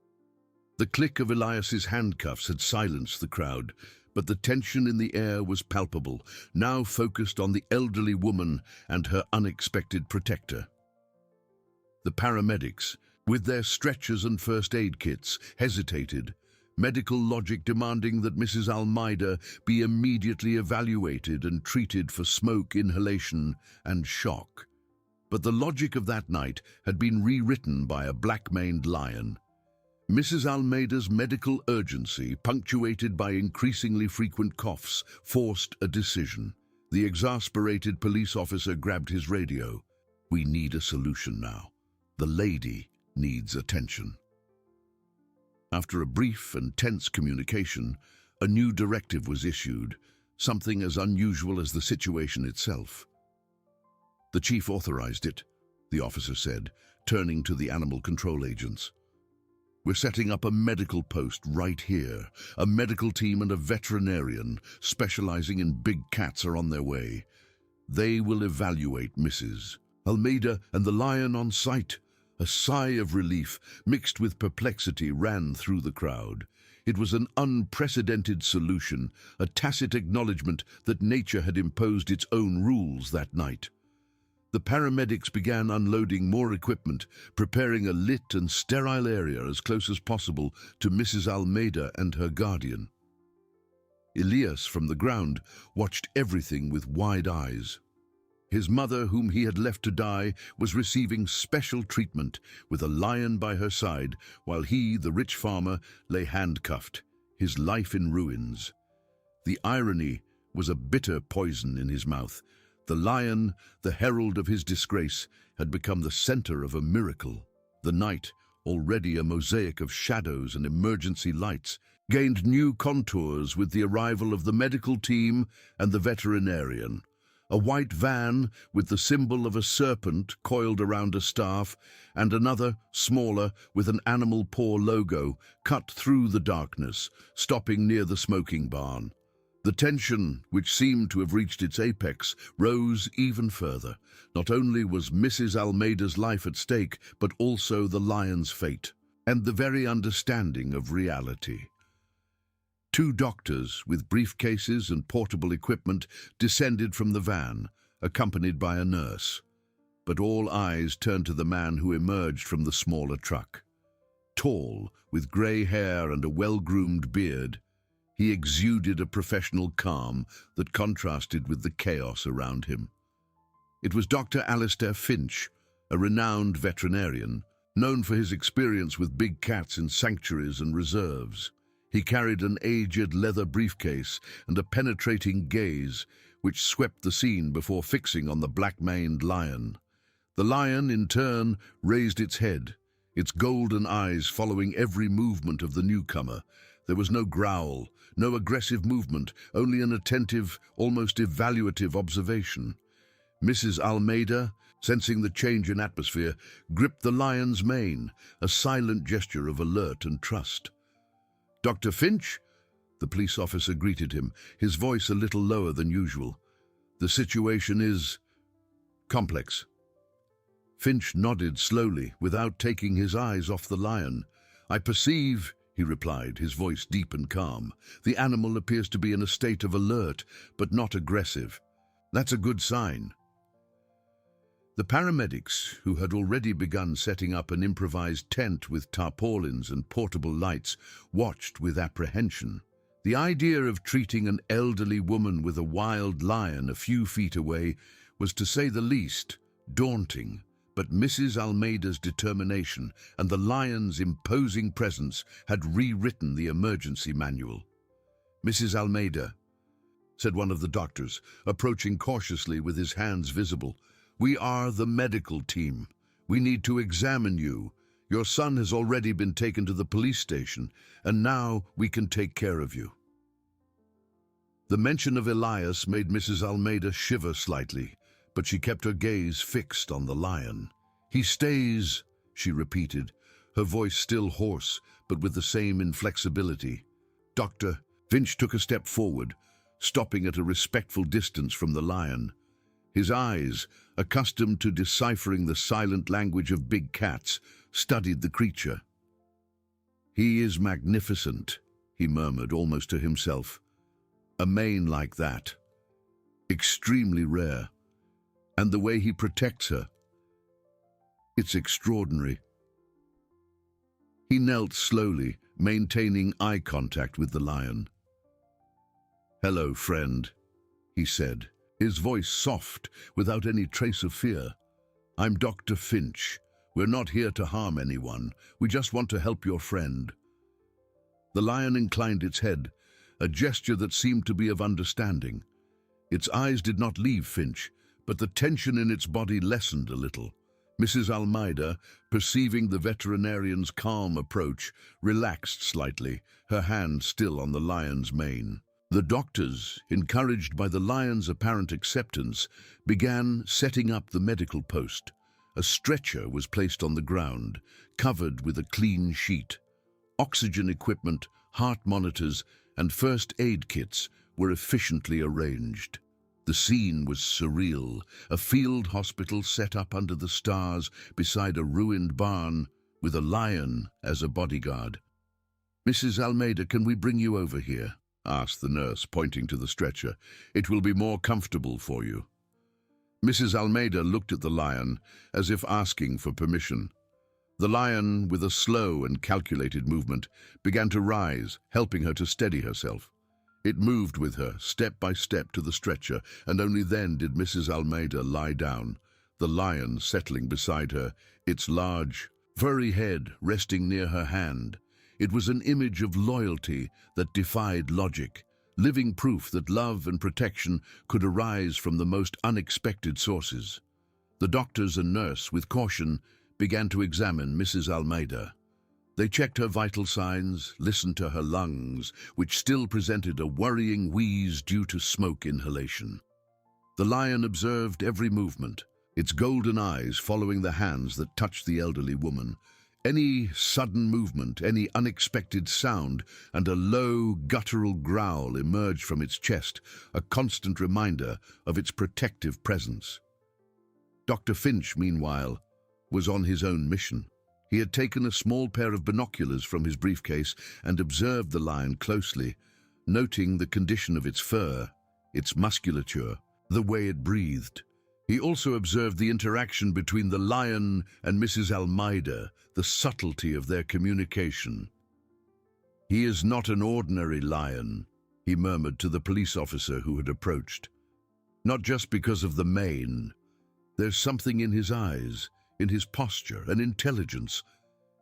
The click of Elias's handcuffs had silenced the crowd, but the tension in the air was palpable, now focused on the elderly woman and her unexpected protector. The paramedics, with their stretchers and first aid kits, hesitated, medical logic demanding that Mrs. Almeida be immediately evaluated and treated for smoke inhalation and shock. But the logic of that night had been rewritten by a black-maned lion. Mrs. Almeida's medical urgency, punctuated by increasingly frequent coughs, forced a decision. The exasperated police officer grabbed his radio. "We need a solution now. The lady needs attention." After a brief and tense communication, a new directive was issued, something as unusual as the situation itself. "The chief authorized it," the officer said, turning to the animal control agents. "We're setting up a medical post right here. A medical team and a veterinarian specializing in big cats are on their way. They will evaluate Mrs. Almeida and the lion on sight. A sigh of relief mixed with perplexity ran through the crowd. It was an unprecedented solution, a tacit acknowledgement that nature had imposed its own rules that night. The paramedics began unloading more equipment, preparing a lit and sterile area as close as possible to Mrs. Almeida and her guardian. Elias, from the ground, watched everything with wide eyes. His mother, whom he had left to die, was receiving special treatment, with a lion by her side, while he, the rich farmer, lay handcuffed, his life in ruins. The irony was a bitter poison in his mouth. The lion, the herald of his disgrace, had become the center of a miracle. The night, already a mosaic of shadows and emergency lights, gained new contours with the arrival of the medical team and the veterinarian. A white van with the symbol of a serpent coiled around a staff, and another, smaller, with an animal paw logo, cut through the darkness, stopping near the smoking barn. The tension, which seemed to have reached its apex, rose even further. Not only was Mrs. Almeida's life at stake, but also the lion's fate, and the very understanding of reality. Two doctors, with briefcases and portable equipment, descended from the van, accompanied by a nurse. But all eyes turned to the man who emerged from the smaller truck. Tall, with grey hair and a well-groomed beard, he exuded a professional calm that contrasted with the chaos around him. It was Dr. Alistair Finch, a renowned veterinarian, known for his experience with big cats in sanctuaries and reserves. He carried an aged leather briefcase and a penetrating gaze which swept the scene before fixing on the black-maned lion. The lion, in turn, raised its head, its golden eyes following every movement of the newcomer. There was no growl, no aggressive movement, only an attentive, almost evaluative observation. Mrs. Almeida, sensing the change in atmosphere, gripped the lion's mane, a silent gesture of alert and trust. "Dr. Finch?" The police officer greeted him, his voice a little lower than usual. "The situation is complex." Finch nodded slowly, without taking his eyes off the lion. "I perceive," he replied, his voice deep and calm. "The animal appears to be in a state of alert, but not aggressive. That's a good sign." The paramedics, who had already begun setting up an improvised tent with tarpaulins and portable lights, watched with apprehension. The idea of treating an elderly woman with a wild lion a few feet away was, to say the least, daunting. But Mrs. Almeida's determination and the lion's imposing presence had rewritten the emergency manual. "Mrs. Almeida," said one of the doctors, approaching cautiously with his hands visible, "we are the medical team. We need to examine you. Your son has already been taken to the police station, and now we can take care of you." The mention of Elias made Mrs. Almeida shiver slightly, but she kept her gaze fixed on the lion. "He stays," she repeated, her voice still hoarse, but with the same inflexibility. Dr. Finch took a step forward, stopping at a respectful distance from the lion. His eyes, accustomed to deciphering the silent language of big cats, studied the creature. "He is magnificent," he murmured almost to himself. "A mane like that. Extremely rare. And the way he protects her. It's extraordinary." He knelt slowly, maintaining eye contact with the lion. "Hello, friend," he said, his voice soft, without any trace of fear. "I'm Dr. Finch. We're not here to harm anyone. We just want to help your friend." The lion inclined its head, a gesture that seemed to be of understanding. Its eyes did not leave Finch, but the tension in its body lessened a little. Mrs. Almeida, perceiving the veterinarian's calm approach, relaxed slightly, her hand still on the lion's mane. The doctors, encouraged by the lion's apparent acceptance, began setting up the medical post. A stretcher was placed on the ground, covered with a clean sheet. Oxygen equipment, heart monitors, and first aid kits were efficiently arranged. The scene was surreal, a field hospital set up under the stars beside a ruined barn with a lion as a bodyguard. "Mrs. Almeida, can we bring you over here?" asked the nurse, pointing to the stretcher. "It will be more comfortable for you." Mrs. Almeida looked at the lion as if asking for permission. The lion, with a slow and calculated movement, began to rise, helping her to steady herself. It moved with her, step by step, to the stretcher, and only then did Mrs. Almeida lie down, the lion settling beside her, its large, furry head resting near her hand. It was an image of loyalty that defied logic, living proof that love and protection could arise from the most unexpected sources. The doctors and nurse, with caution, began to examine Mrs. Almeida. They checked her vital signs, listened to her lungs, which still presented a worrying wheeze due to smoke inhalation. The lion observed every movement, its golden eyes following the hands that touched the elderly woman. Any sudden movement, any unexpected sound, and a low, guttural growl emerged from its chest, a constant reminder of its protective presence. Dr. Finch, meanwhile, was on his own mission. He had taken a small pair of binoculars from his briefcase and observed the lion closely, noting the condition of its fur, its musculature, the way it breathed. He also observed the interaction between the lion and Mrs. Almeida, the subtlety of their communication. "He is not an ordinary lion," he murmured to the police officer who had approached. "Not just because of the mane. There's something in his eyes, in his posture, an intelligence,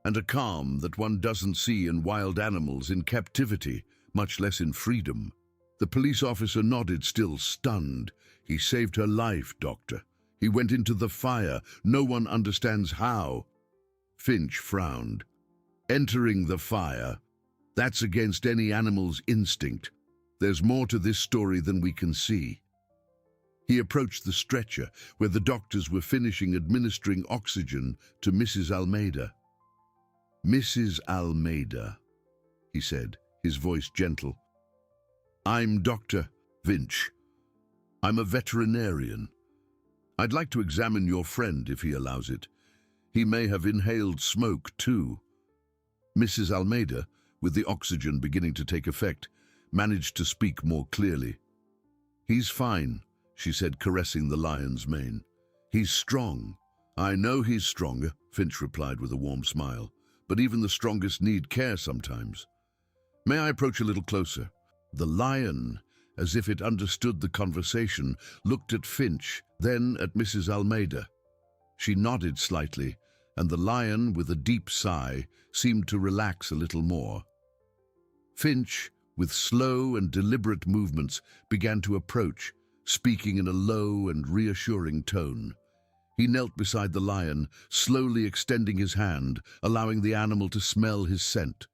and a calm that one doesn't see in wild animals in captivity, much less in freedom." The police officer nodded, still stunned. "He saved her life, doctor. He went into the fire. No one understands how." Finch frowned. "Entering the fire? That's against any animal's instinct. There's more to this story than we can see." He approached the stretcher, where the doctors were finishing administering oxygen to Mrs. Almeida. "Mrs. Almeida," he said, his voice gentle. "I'm Dr. Finch. I'm a veterinarian. I'd like to examine your friend if he allows it. He may have inhaled smoke, too." Mrs. Almeida, with the oxygen beginning to take effect, managed to speak more clearly. "He's fine," she said, caressing the lion's mane. "He's strong." "I know he's stronger," Finch replied with a warm smile, "but even the strongest need care sometimes. May I approach a little closer?" The lion, as if it understood the conversation, looked at Finch, then at Mrs. Almeida. She nodded slightly, and the lion, with a deep sigh, seemed to relax a little more. Finch, with slow and deliberate movements, began to approach, speaking in a low and reassuring tone. He knelt beside the lion, slowly extending his hand, allowing the animal to smell his scent.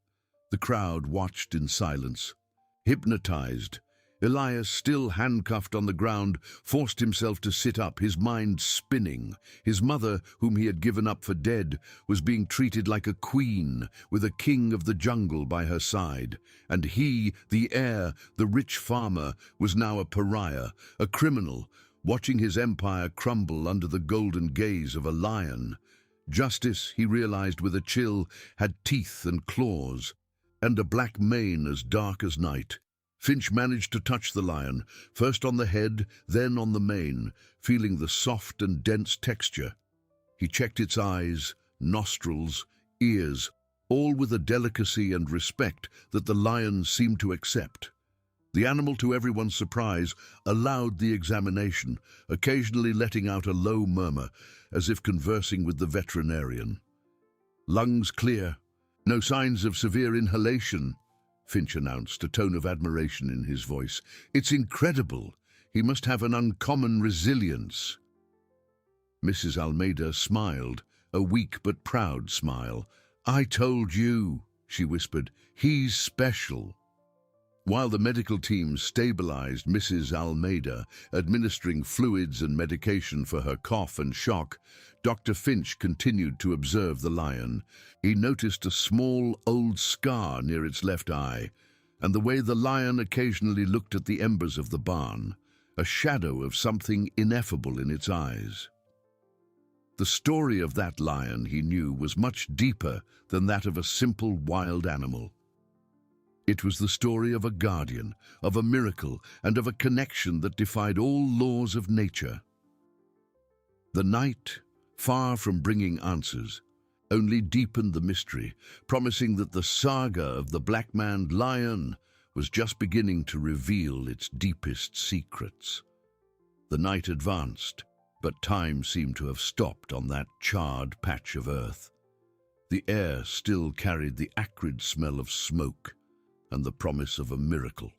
The crowd watched in silence. Hypnotized, Elias, still handcuffed on the ground, forced himself to sit up, his mind spinning. His mother, whom he had given up for dead, was being treated like a queen, with a king of the jungle by her side. And he, the heir, the rich farmer, was now a pariah, a criminal, watching his empire crumble under the golden gaze of a lion. Justice, he realized with a chill, had teeth and claws, and a black mane as dark as night. Finch managed to touch the lion, first on the head, then on the mane, feeling the soft and dense texture. He checked its eyes, nostrils, ears, all with a delicacy and respect that the lion seemed to accept. The animal, to everyone's surprise, allowed the examination, occasionally letting out a low murmur, as if conversing with the veterinarian. "Lungs clear. No signs of severe inhalation," Finch announced, a tone of admiration in his voice. "It's incredible. He must have an uncommon resilience." Mrs. Almeida smiled, a weak but proud smile. "I told you," she whispered. "He's special." While the medical team stabilized Mrs. Almeida, administering fluids and medication for her cough and shock, Dr. Finch continued to observe the lion. He noticed a small, old scar near its left eye, and the way the lion occasionally looked at the embers of the barn. a shadow of something ineffable in its eyes. The story of that lion, he knew, was much deeper than that of a simple wild animal. It was the story of a guardian, of a miracle, and of a connection that defied all laws of nature. The night, far from bringing answers, only deepened the mystery, promising that the saga of the black-maned lion was just beginning to reveal its deepest secrets. The night advanced, but time seemed to have stopped on that charred patch of earth. The air still carried the acrid smell of smoke and the promise of a miracle.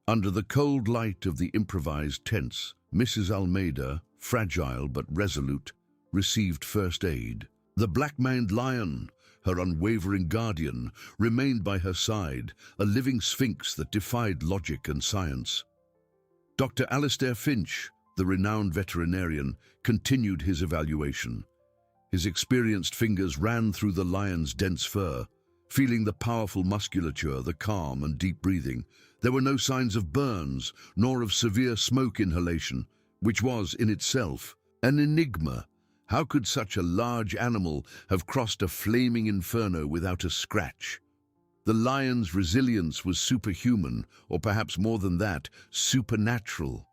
Under the cold light of the improvised tents, Mrs. Almeida, fragile but resolute, received first aid. The black-maned lion, her unwavering guardian, remained by her side, a living sphinx that defied logic and science. Dr. Alistair Finch, the renowned veterinarian, continued his evaluation. His experienced fingers ran through the lion's dense fur, feeling the powerful musculature, the calm and deep breathing. There were no signs of burns, nor of severe smoke inhalation, which was, in itself, an enigma. How could such a large animal have crossed a flaming inferno without a scratch? The lion's resilience was superhuman, or perhaps more than that, supernatural.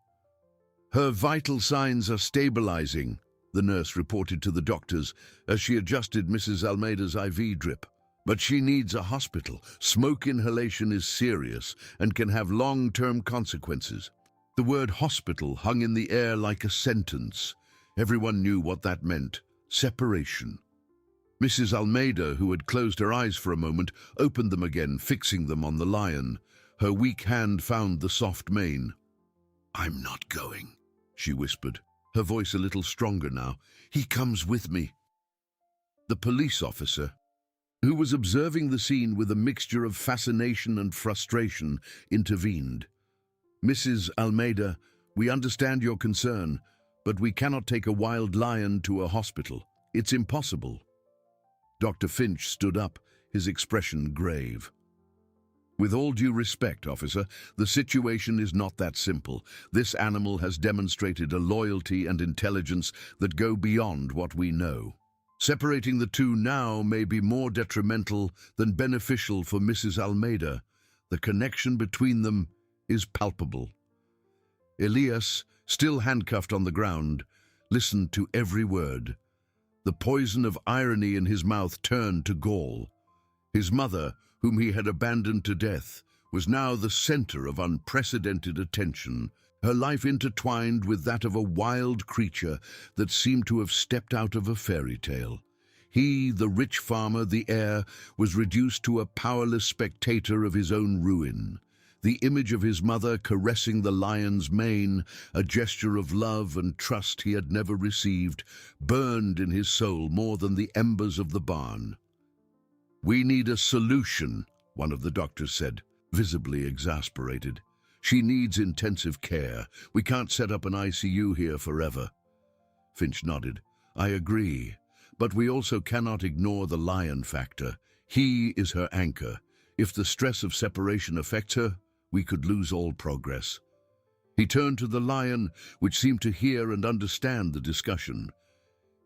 "Her vital signs are stabilizing," the nurse reported to the doctors as she adjusted Mrs. Almeida's IV drip. "But she needs a hospital. Smoke inhalation is serious and can have long-term consequences." The word hospital hung in the air like a sentence. Everyone knew what that meant: separation. Mrs. Almeida, who had closed her eyes for a moment, opened them again, fixing them on the lion. Her weak hand found the soft mane. "I'm not going," she whispered, her voice a little stronger now. "He comes with me." The police officer, who was observing the scene with a mixture of fascination and frustration, intervened. "Mrs. Almeida, we understand your concern, but we cannot take a wild lion to a hospital. It's impossible." Dr. Finch stood up, his expression grave. "With all due respect, officer, the situation is not that simple. This animal has demonstrated a loyalty and intelligence that go beyond what we know. Separating the two now may be more detrimental than beneficial for Mrs. Almeida. The connection between them is palpable." Elias, still handcuffed on the ground, listened to every word. The poison of irony in his mouth turned to gall. His mother, whom he had abandoned to death, was now the center of unprecedented attention, her life intertwined with that of a wild creature that seemed to have stepped out of a fairy tale. He, the rich farmer, the heir, was reduced to a powerless spectator of his own ruin. The image of his mother caressing the lion's mane, a gesture of love and trust he had never received, burned in his soul more than the embers of the barn. "We need a solution," one of the doctors said, visibly exasperated. "She needs intensive care. We can't set up an ICU here forever." Finch nodded. "I agree, but we also cannot ignore the lion factor. He is her anchor. If the stress of separation affects her, we could lose all progress." He turned to the lion, which seemed to hear and understand the discussion.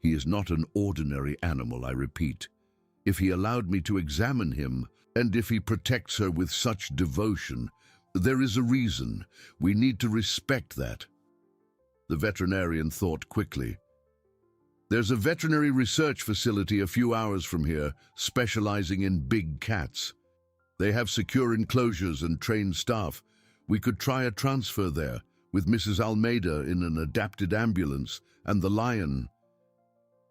"He is not an ordinary animal, I repeat. If he allowed me to examine him, and if he protects her with such devotion, there is a reason. We need to respect that." The veterinarian thought quickly. "There's a veterinary research facility a few hours from here, specializing in big cats. They have secure enclosures and trained staff. We could try a transfer there, with Mrs. Almeida in an adapted ambulance, and the lion.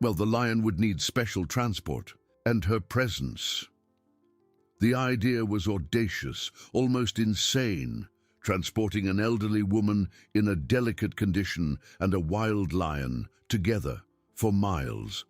Well, the lion would need special transport, and her presence." The idea was audacious, almost insane, transporting an elderly woman in a delicate condition and a wild lion together for miles.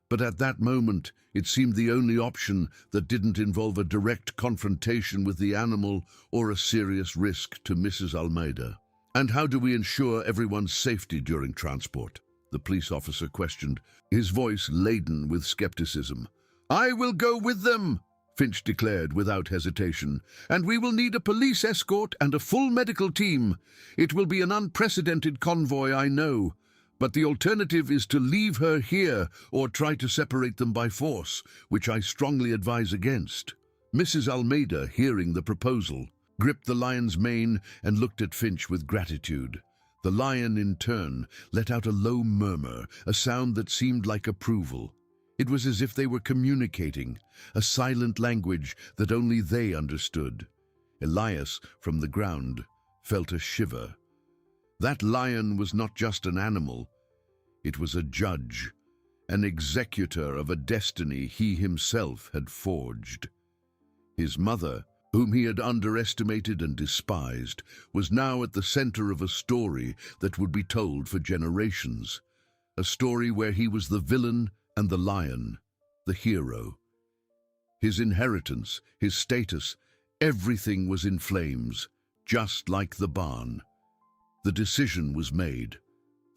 But at that moment, it seemed the only option that didn't involve a direct confrontation with the animal or a serious risk to Mrs. Almeida. "And how do we ensure everyone's safety during transport?" the police officer questioned, his voice laden with skepticism. "I will go with them," Finch declared without hesitation, "and we will need a police escort and a full medical team. It will be an unprecedented convoy, I know, but the alternative is to leave her here or try to separate them by force, which I strongly advise against." Mrs. Almeida, hearing the proposal, gripped the lion's mane and looked at Finch with gratitude. The lion, in turn, let out a low murmur, a sound that seemed like approval. It was as if they were communicating, a silent language that only they understood. Elias, from the ground, felt a shiver. That lion was not just an animal. It was a judge, an executor of a destiny he himself had forged. His mother, whom he had underestimated and despised, was now at the center of a story that would be told for generations. A story where he was the villain and the lion, the hero. His inheritance, his status, everything was in flames, just like the barn. The decision was made.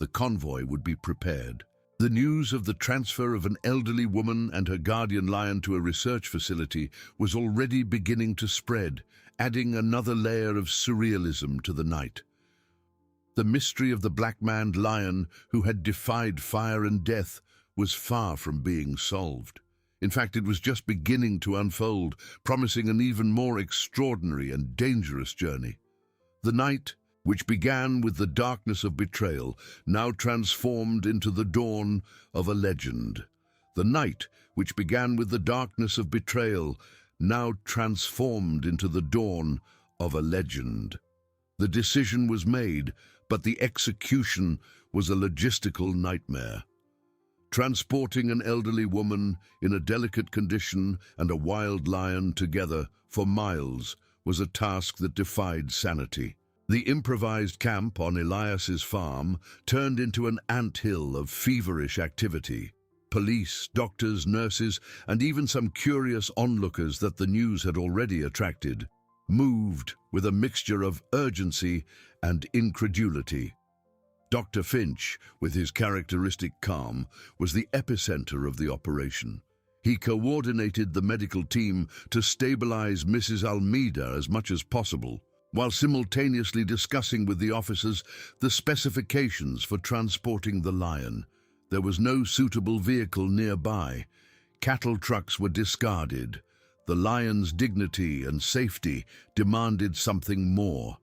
The convoy would be prepared. The news of the transfer of an elderly woman and her guardian lion to a research facility was already beginning to spread, adding another layer of surrealism to the night. The mystery of the black-maned lion who had defied fire and death was far from being solved. In fact, it was just beginning to unfold, promising an even more extraordinary and dangerous journey. The night, which began with the darkness of betrayal, now transformed into the dawn of a legend. The night, which began with the darkness of betrayal, now transformed into the dawn of a legend. The decision was made, but the execution was a logistical nightmare. Transporting an elderly woman in a delicate condition and a wild lion together for miles was a task that defied sanity. The improvised camp on Elias's farm turned into an anthill of feverish activity. Police, doctors, nurses, and even some curious onlookers that the news had already attracted moved with a mixture of urgency and incredulity. Dr. Finch, with his characteristic calm, was the epicenter of the operation. He coordinated the medical team to stabilize Mrs. Almeida as much as possible, while simultaneously discussing with the officers the specifications for transporting the lion. There was no suitable vehicle nearby. Cattle trucks were discarded. The lion's dignity and safety demanded something more.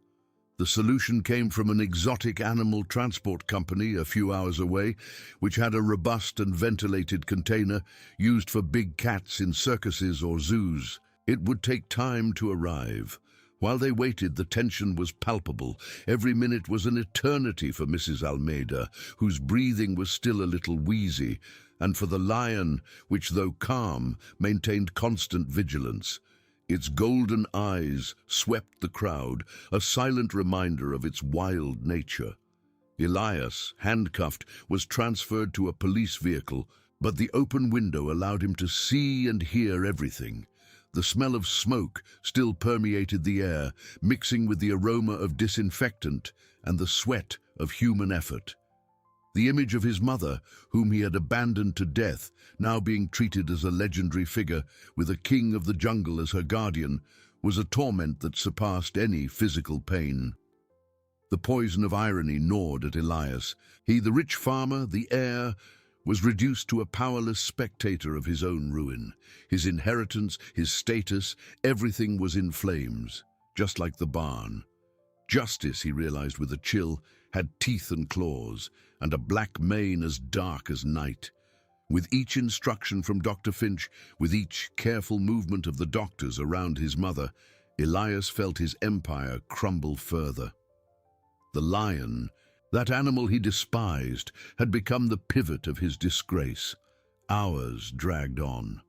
The solution came from an exotic animal transport company a few hours away, which had a robust and ventilated container used for big cats in circuses or zoos. It would take time to arrive. While they waited, the tension was palpable. Every minute was an eternity for Mrs. Almeida, whose breathing was still a little wheezy, and for the lion, which, though calm, maintained constant vigilance. Its golden eyes swept the crowd, a silent reminder of its wild nature. Elias, handcuffed, was transferred to a police vehicle, but the open window allowed him to see and hear everything. The smell of smoke still permeated the air, mixing with the aroma of disinfectant and the sweat of human effort. The image of his mother, whom he had abandoned to death, now being treated as a legendary figure, with a king of the jungle as her guardian, was a torment that surpassed any physical pain. The poison of irony gnawed at Elias. He, the rich farmer, the heir, was reduced to a powerless spectator of his own ruin. His inheritance, his status, everything was in flames, just like the barn. Justice, he realized with a chill, had teeth and claws, and a black mane as dark as night. With each instruction from Dr. Finch, with each careful movement of the doctors around his mother, Elias felt his empire crumble further. The lion, that animal he despised, had become the pivot of his disgrace. Hours dragged on.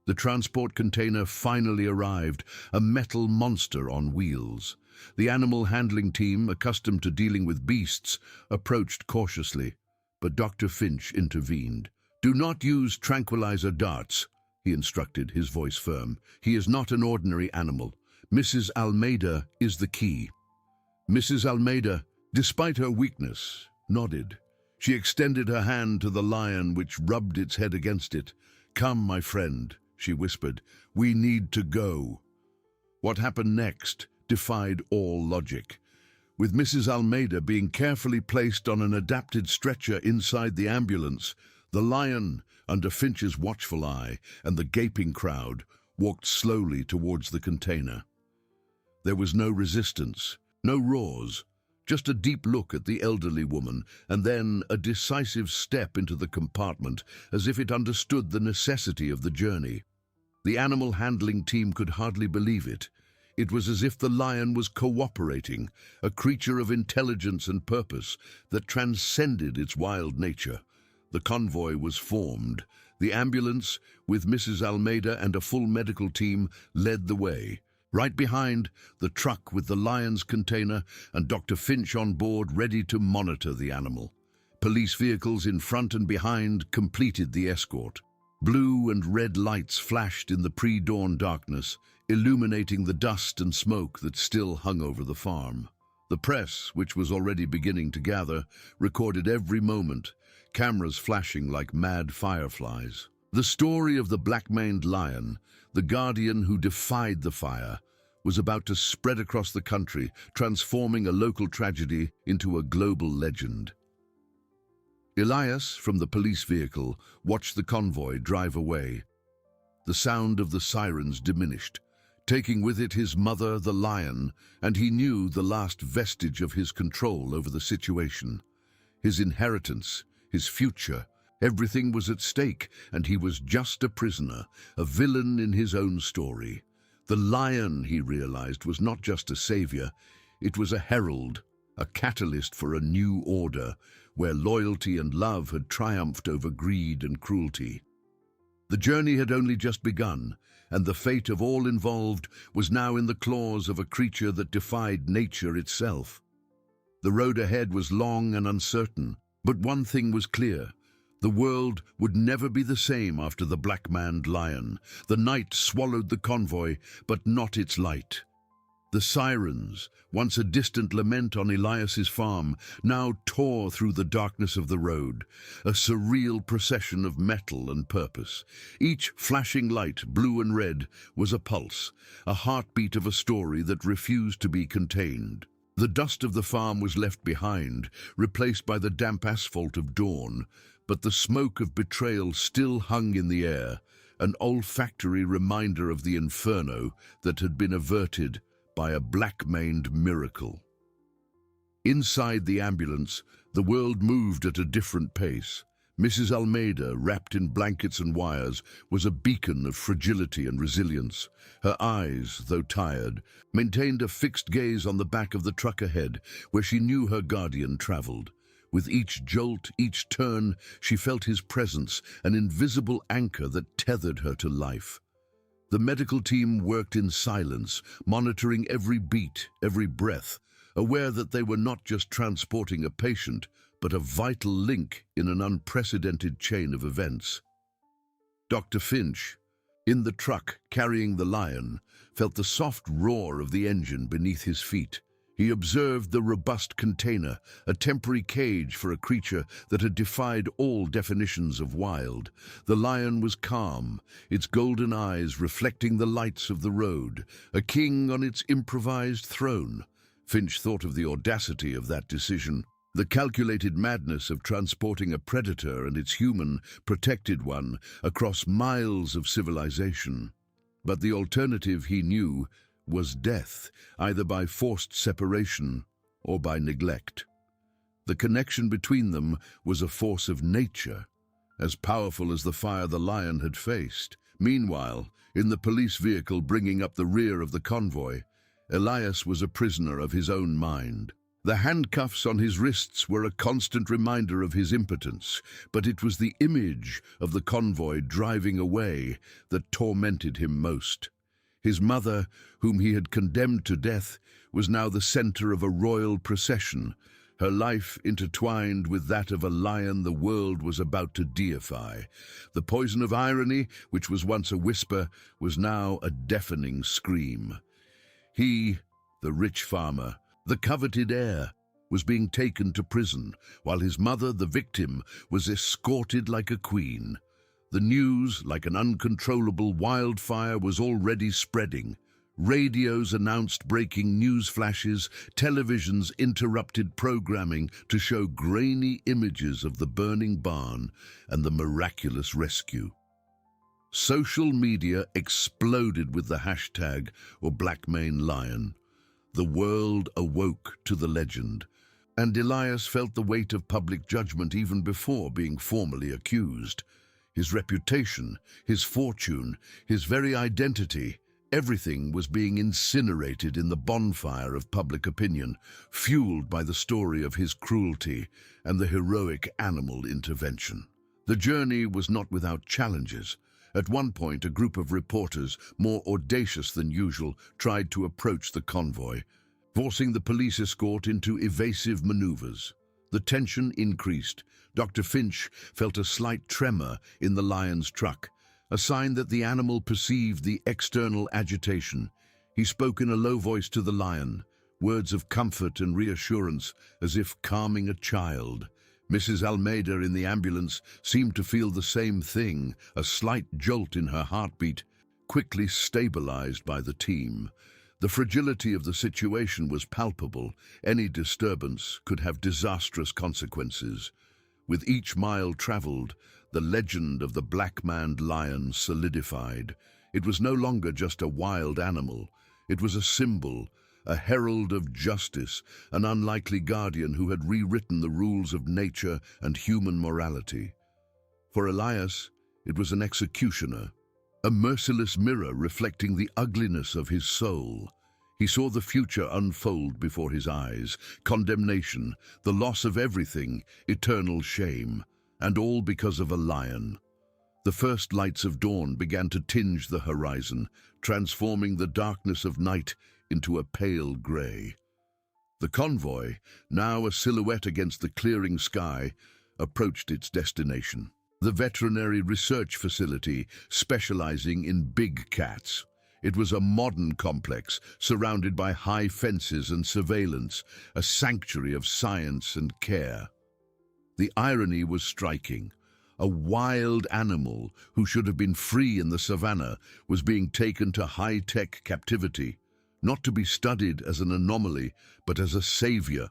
The transport container finally arrived, a metal monster on wheels. The animal handling team, accustomed to dealing with beasts, approached cautiously, but Dr. Finch intervened. "Do not use tranquilizer darts," he instructed, his voice firm. "He is not an ordinary animal. Mrs. Almeida is the key." Mrs. Almeida, despite her weakness, nodded. She extended her hand to the lion, which rubbed its head against it. "Come, my friend," she whispered. "We need to go." What happened next defied all logic. With Mrs. Almeida being carefully placed on an adapted stretcher inside the ambulance, the lion, under Finch's watchful eye and the gaping crowd, walked slowly towards the container. There was no resistance, no roars, just a deep look at the elderly woman, and then a decisive step into the compartment, as if it understood the necessity of the journey. The animal handling team could hardly believe it. It was as if the lion was cooperating, a creature of intelligence and purpose that transcended its wild nature. The convoy was formed. The ambulance, with Mrs. Almeida and a full medical team, led the way. Right behind, the truck with the lion's container and Dr. Finch on board ready to monitor the animal. Police vehicles in front and behind completed the escort. Blue and red lights flashed in the pre-dawn darkness, illuminating the dust and smoke that still hung over the farm. The press, which was already beginning to gather, recorded every moment, cameras flashing like mad fireflies. The story of the black-maned lion, the guardian who defied the fire, was about to spread across the country, transforming a local tragedy into a global legend. Elias, from the police vehicle, watched the convoy drive away. The sound of the sirens diminished, taking with it his mother, the lion, and he knew the last vestige of his control over the situation. His inheritance, his future, everything was at stake, and he was just a prisoner, a villain in his own story. The lion, he realized, was not just a savior, it was a herald, a catalyst for a new order, where loyalty and love had triumphed over greed and cruelty. The journey had only just begun, and the fate of all involved was now in the claws of a creature that defied nature itself. The road ahead was long and uncertain, but one thing was clear. The world would never be the same after the black-maned lion. The night swallowed the convoy, but not its light. The sirens, once a distant lament on Elias's farm, now tore through the darkness of the road, a surreal procession of metal and purpose. Each flashing light, blue and red, was a pulse, a heartbeat of a story that refused to be contained. The dust of the farm was left behind, replaced by the damp asphalt of dawn, but the smoke of betrayal still hung in the air, an olfactory reminder of the inferno that had been averted by a black-maned miracle. Inside the ambulance, the world moved at a different pace. Mrs. Almeida, wrapped in blankets and wires, was a beacon of fragility and resilience. Her eyes, though tired, maintained a fixed gaze on the back of the truck ahead, where she knew her guardian traveled. With each jolt, each turn, she felt his presence, an invisible anchor that tethered her to life. The medical team worked in silence, monitoring every beat, every breath, aware that they were not just transporting a patient, but a vital link in an unprecedented chain of events. Dr. Finch, in the truck carrying the lion, felt the soft roar of the engine beneath his feet. He observed the robust container, a temporary cage for a creature that had defied all definitions of wild. The lion was calm, its golden eyes reflecting the lights of the road, a king on its improvised throne. Finch thought of the audacity of that decision, the calculated madness of transporting a predator and its human, protected one across miles of civilization. But the alternative, he knew, was death, either by forced separation or by neglect. The connection between them was a force of nature, as powerful as the fire the lion had faced. Meanwhile, in the police vehicle bringing up the rear of the convoy, Elias was a prisoner of his own mind. The handcuffs on his wrists were a constant reminder of his impotence, but it was the image of the convoy driving away that tormented him most. His mother, whom he had condemned to death, was now the center of a royal procession, her life intertwined with that of a lion the world was about to deify. The poison of irony, which was once a whisper, was now a deafening scream. He, the rich farmer, the coveted heir, was being taken to prison, while his mother, the victim, was escorted like a queen. The news, like an uncontrollable wildfire, was already spreading. Radios announced breaking news flashes, televisions interrupted programming to show grainy images of the burning barn and the miraculous rescue. Social media exploded with the hashtag or Black Maned Lion. The world awoke to the legend, and Elias felt the weight of public judgment even before being formally accused. His reputation, his fortune, his very identity, everything was being incinerated in the bonfire of public opinion, fueled by the story of his cruelty and the heroic animal intervention. The journey was not without challenges. At one point, a group of reporters, more audacious than usual, tried to approach the convoy, forcing the police escort into evasive maneuvers. The tension increased. Dr. Finch felt a slight tremor in the lion's truck, a sign that the animal perceived the external agitation. He spoke in a low voice to the lion, words of comfort and reassurance, as if calming a child. Mrs. Almeida in the ambulance seemed to feel the same thing, a slight jolt in her heartbeat, quickly stabilized by the team. The fragility of the situation was palpable. Any disturbance could have disastrous consequences. With each mile traveled, the legend of the black-maned lion solidified. It was no longer just a wild animal. It was a symbol, a herald of justice, an unlikely guardian who had rewritten the rules of nature and human morality. For Elias, it was an executioner, a merciless mirror reflecting the ugliness of his soul. He saw the future unfold before his eyes, condemnation, the loss of everything, eternal shame, and all because of a lion. The first lights of dawn began to tinge the horizon, transforming the darkness of night into a pale grey. The convoy, now a silhouette against the clearing sky, approached its destination. The veterinary research facility specializing in big cats. It was a modern complex surrounded by high fences and surveillance, a sanctuary of science and care. The irony was striking. A wild animal who should have been free in the savannah was being taken to high-tech captivity, not to be studied as an anomaly, but as a savior,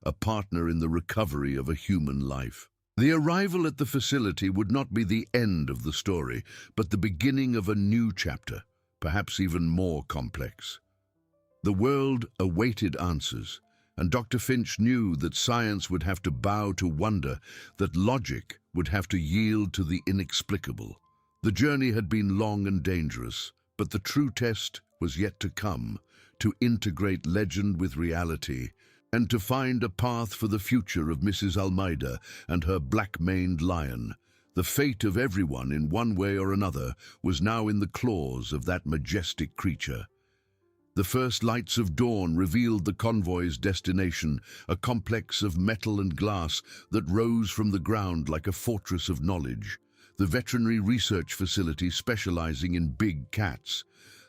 a partner in the recovery of a human life. The arrival at the facility would not be the end of the story, but the beginning of a new chapter, perhaps even more complex. The world awaited answers, and Dr. Finch knew that science would have to bow to wonder, that logic would have to yield to the inexplicable. The journey had been long and dangerous, but the true test was yet to come, to integrate legend with reality, and to find a path for the future of Mrs. Almeida and her black-maned lion. The fate of everyone, in one way or another, was now in the claws of that majestic creature. The first lights of dawn revealed the convoy's destination, a complex of metal and glass that rose from the ground like a fortress of knowledge. The veterinary research facility specializing in big cats.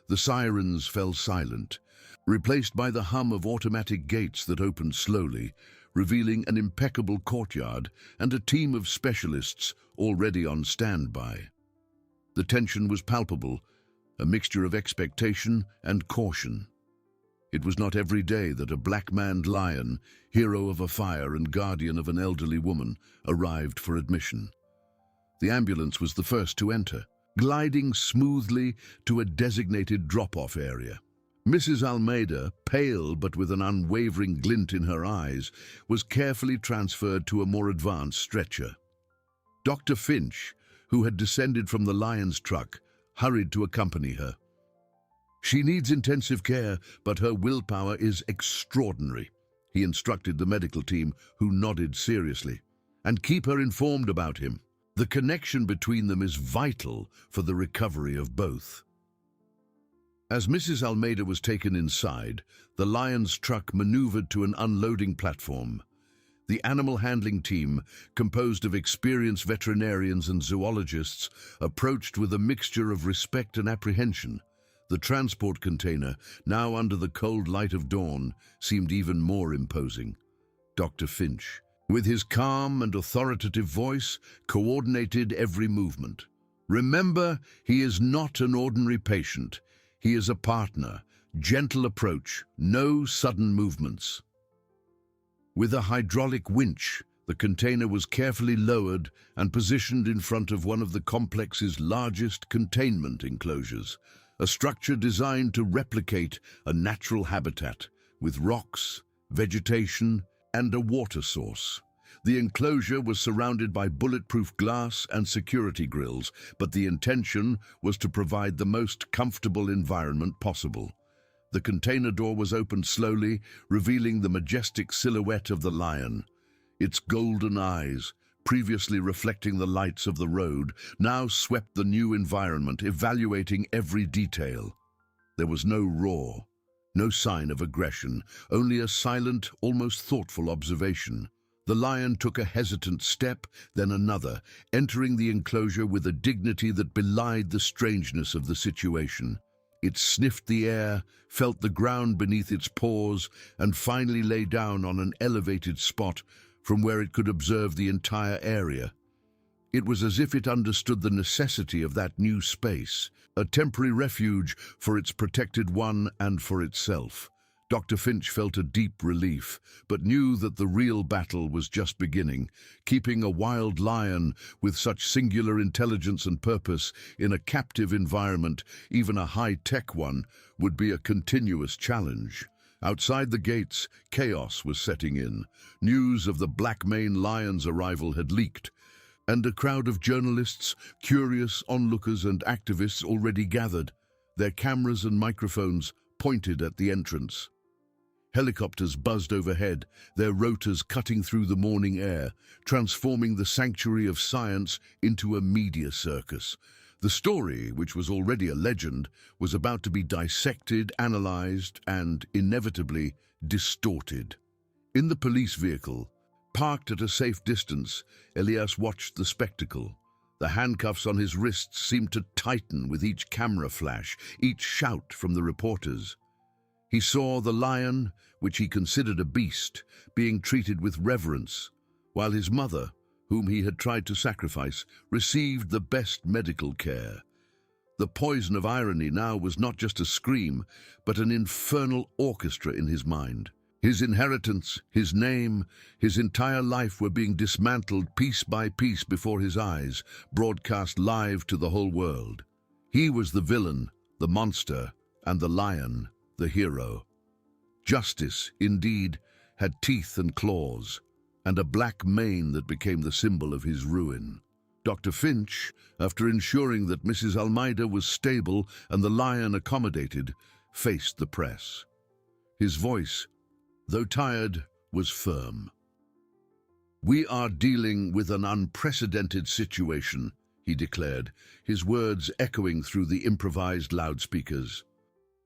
The sirens fell silent, replaced by the hum of automatic gates that opened slowly, revealing an impeccable courtyard and a team of specialists already on standby. The tension was palpable, a mixture of expectation and caution. It was not every day that a black-maned lion, hero of a fire and guardian of an elderly woman, arrived for admission. The ambulance was the first to enter, gliding smoothly to a designated drop-off area. Mrs. Almeida, pale but with an unwavering glint in her eyes, was carefully transferred to a more advanced stretcher. Dr. Finch, who had descended from the lion's truck, hurried to accompany her. "She needs intensive care, but her willpower is extraordinary," he instructed the medical team, who nodded seriously. "And keep her informed about him. The connection between them is vital for the recovery of both." As Mrs. Almeida was taken inside, the lion's truck maneuvered to an unloading platform. The animal handling team, composed of experienced veterinarians and zoologists, approached with a mixture of respect and apprehension. The transport container, now under the cold light of dawn, seemed even more imposing. Dr. Finch, with his calm and authoritative voice, coordinated every movement. Remember, he is not an ordinary patient. He is a partner. Gentle approach, no sudden movements. With a hydraulic winch, the container was carefully lowered and positioned in front of one of the complex's largest containment enclosures, a structure designed to replicate a natural habitat with rocks, vegetation, and a water source. The enclosure was surrounded by bulletproof glass and security grills, but the intention was to provide the most comfortable environment possible. The container door was opened slowly, revealing the majestic silhouette of the lion. Its golden eyes, previously reflecting the lights of the road, now swept the new environment, evaluating every detail. There was no roar, no sign of aggression, only a silent, almost thoughtful observation. The lion took a hesitant step, then another, entering the enclosure with a dignity that belied the strangeness of the situation. It sniffed the air, felt the ground beneath its paws, and finally lay down on an elevated spot from where it could observe the entire area. It was as if it understood the necessity of that new space, a temporary refuge for its protected one and for itself. Dr. Finch felt a deep relief, but knew that the real battle was just beginning. Keeping a wild lion with such singular intelligence and purpose in a captive environment, even a high-tech one, would be a continuous challenge. Outside the gates, chaos was setting in. News of the Black Mane lion's arrival had leaked, and a crowd of journalists, curious onlookers and activists already gathered, their cameras and microphones pointed at the entrance. Helicopters buzzed overhead, their rotors cutting through the morning air, transforming the sanctuary of science into a media circus. The story, which was already a legend, was about to be dissected, analyzed, and, inevitably, distorted. In the police vehicle, parked at a safe distance, Elias watched the spectacle. The handcuffs on his wrists seemed to tighten with each camera flash, each shout from the reporters. He saw the lion, which he considered a beast, being treated with reverence, while his mother, whom he had tried to sacrifice, received the best medical care. The poison of irony now was not just a scream, but an infernal orchestra in his mind. His inheritance, his name, his entire life were being dismantled piece by piece before his eyes, broadcast live to the whole world. He was the villain, the monster, and the lion, the hero. Justice, indeed, had teeth and claws, and a black mane that became the symbol of his ruin. Dr. Finch, after ensuring that Mrs. Almeida was stable and the lion accommodated, faced the press. His voice, though tired, was firm. "We are dealing with an unprecedented situation," he declared, his words echoing through the improvised loudspeakers.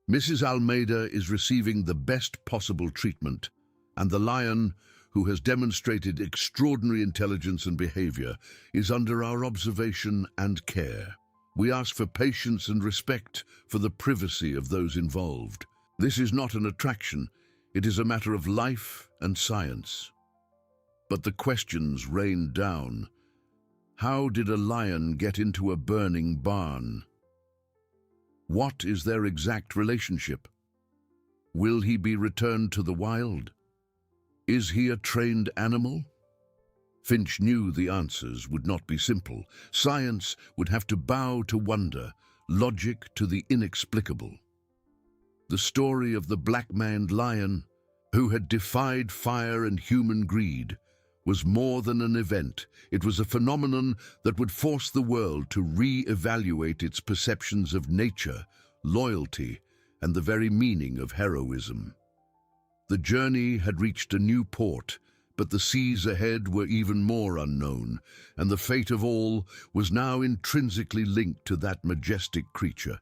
"Mrs. Almeida is receiving the best possible treatment, and the lion, who has demonstrated extraordinary intelligence and behavior, is under our observation and care. We ask for patience and respect for the privacy of those involved. This is not an attraction. It is a matter of life and science." But the questions rained down. How did a lion get into a burning barn? What is their exact relationship? Will he be returned to the wild? Is he a trained animal? Finch knew the answers would not be simple. Science would have to bow to wonder, logic to the inexplicable. The story of the black-maned lion, who had defied fire and human greed, was more than an event. It was a phenomenon that would force the world to re-evaluate its perceptions of nature, loyalty, and the very meaning of heroism. The journey had reached a new port, but the seas ahead were even more unknown, and the fate of all was now intrinsically linked to that majestic creature.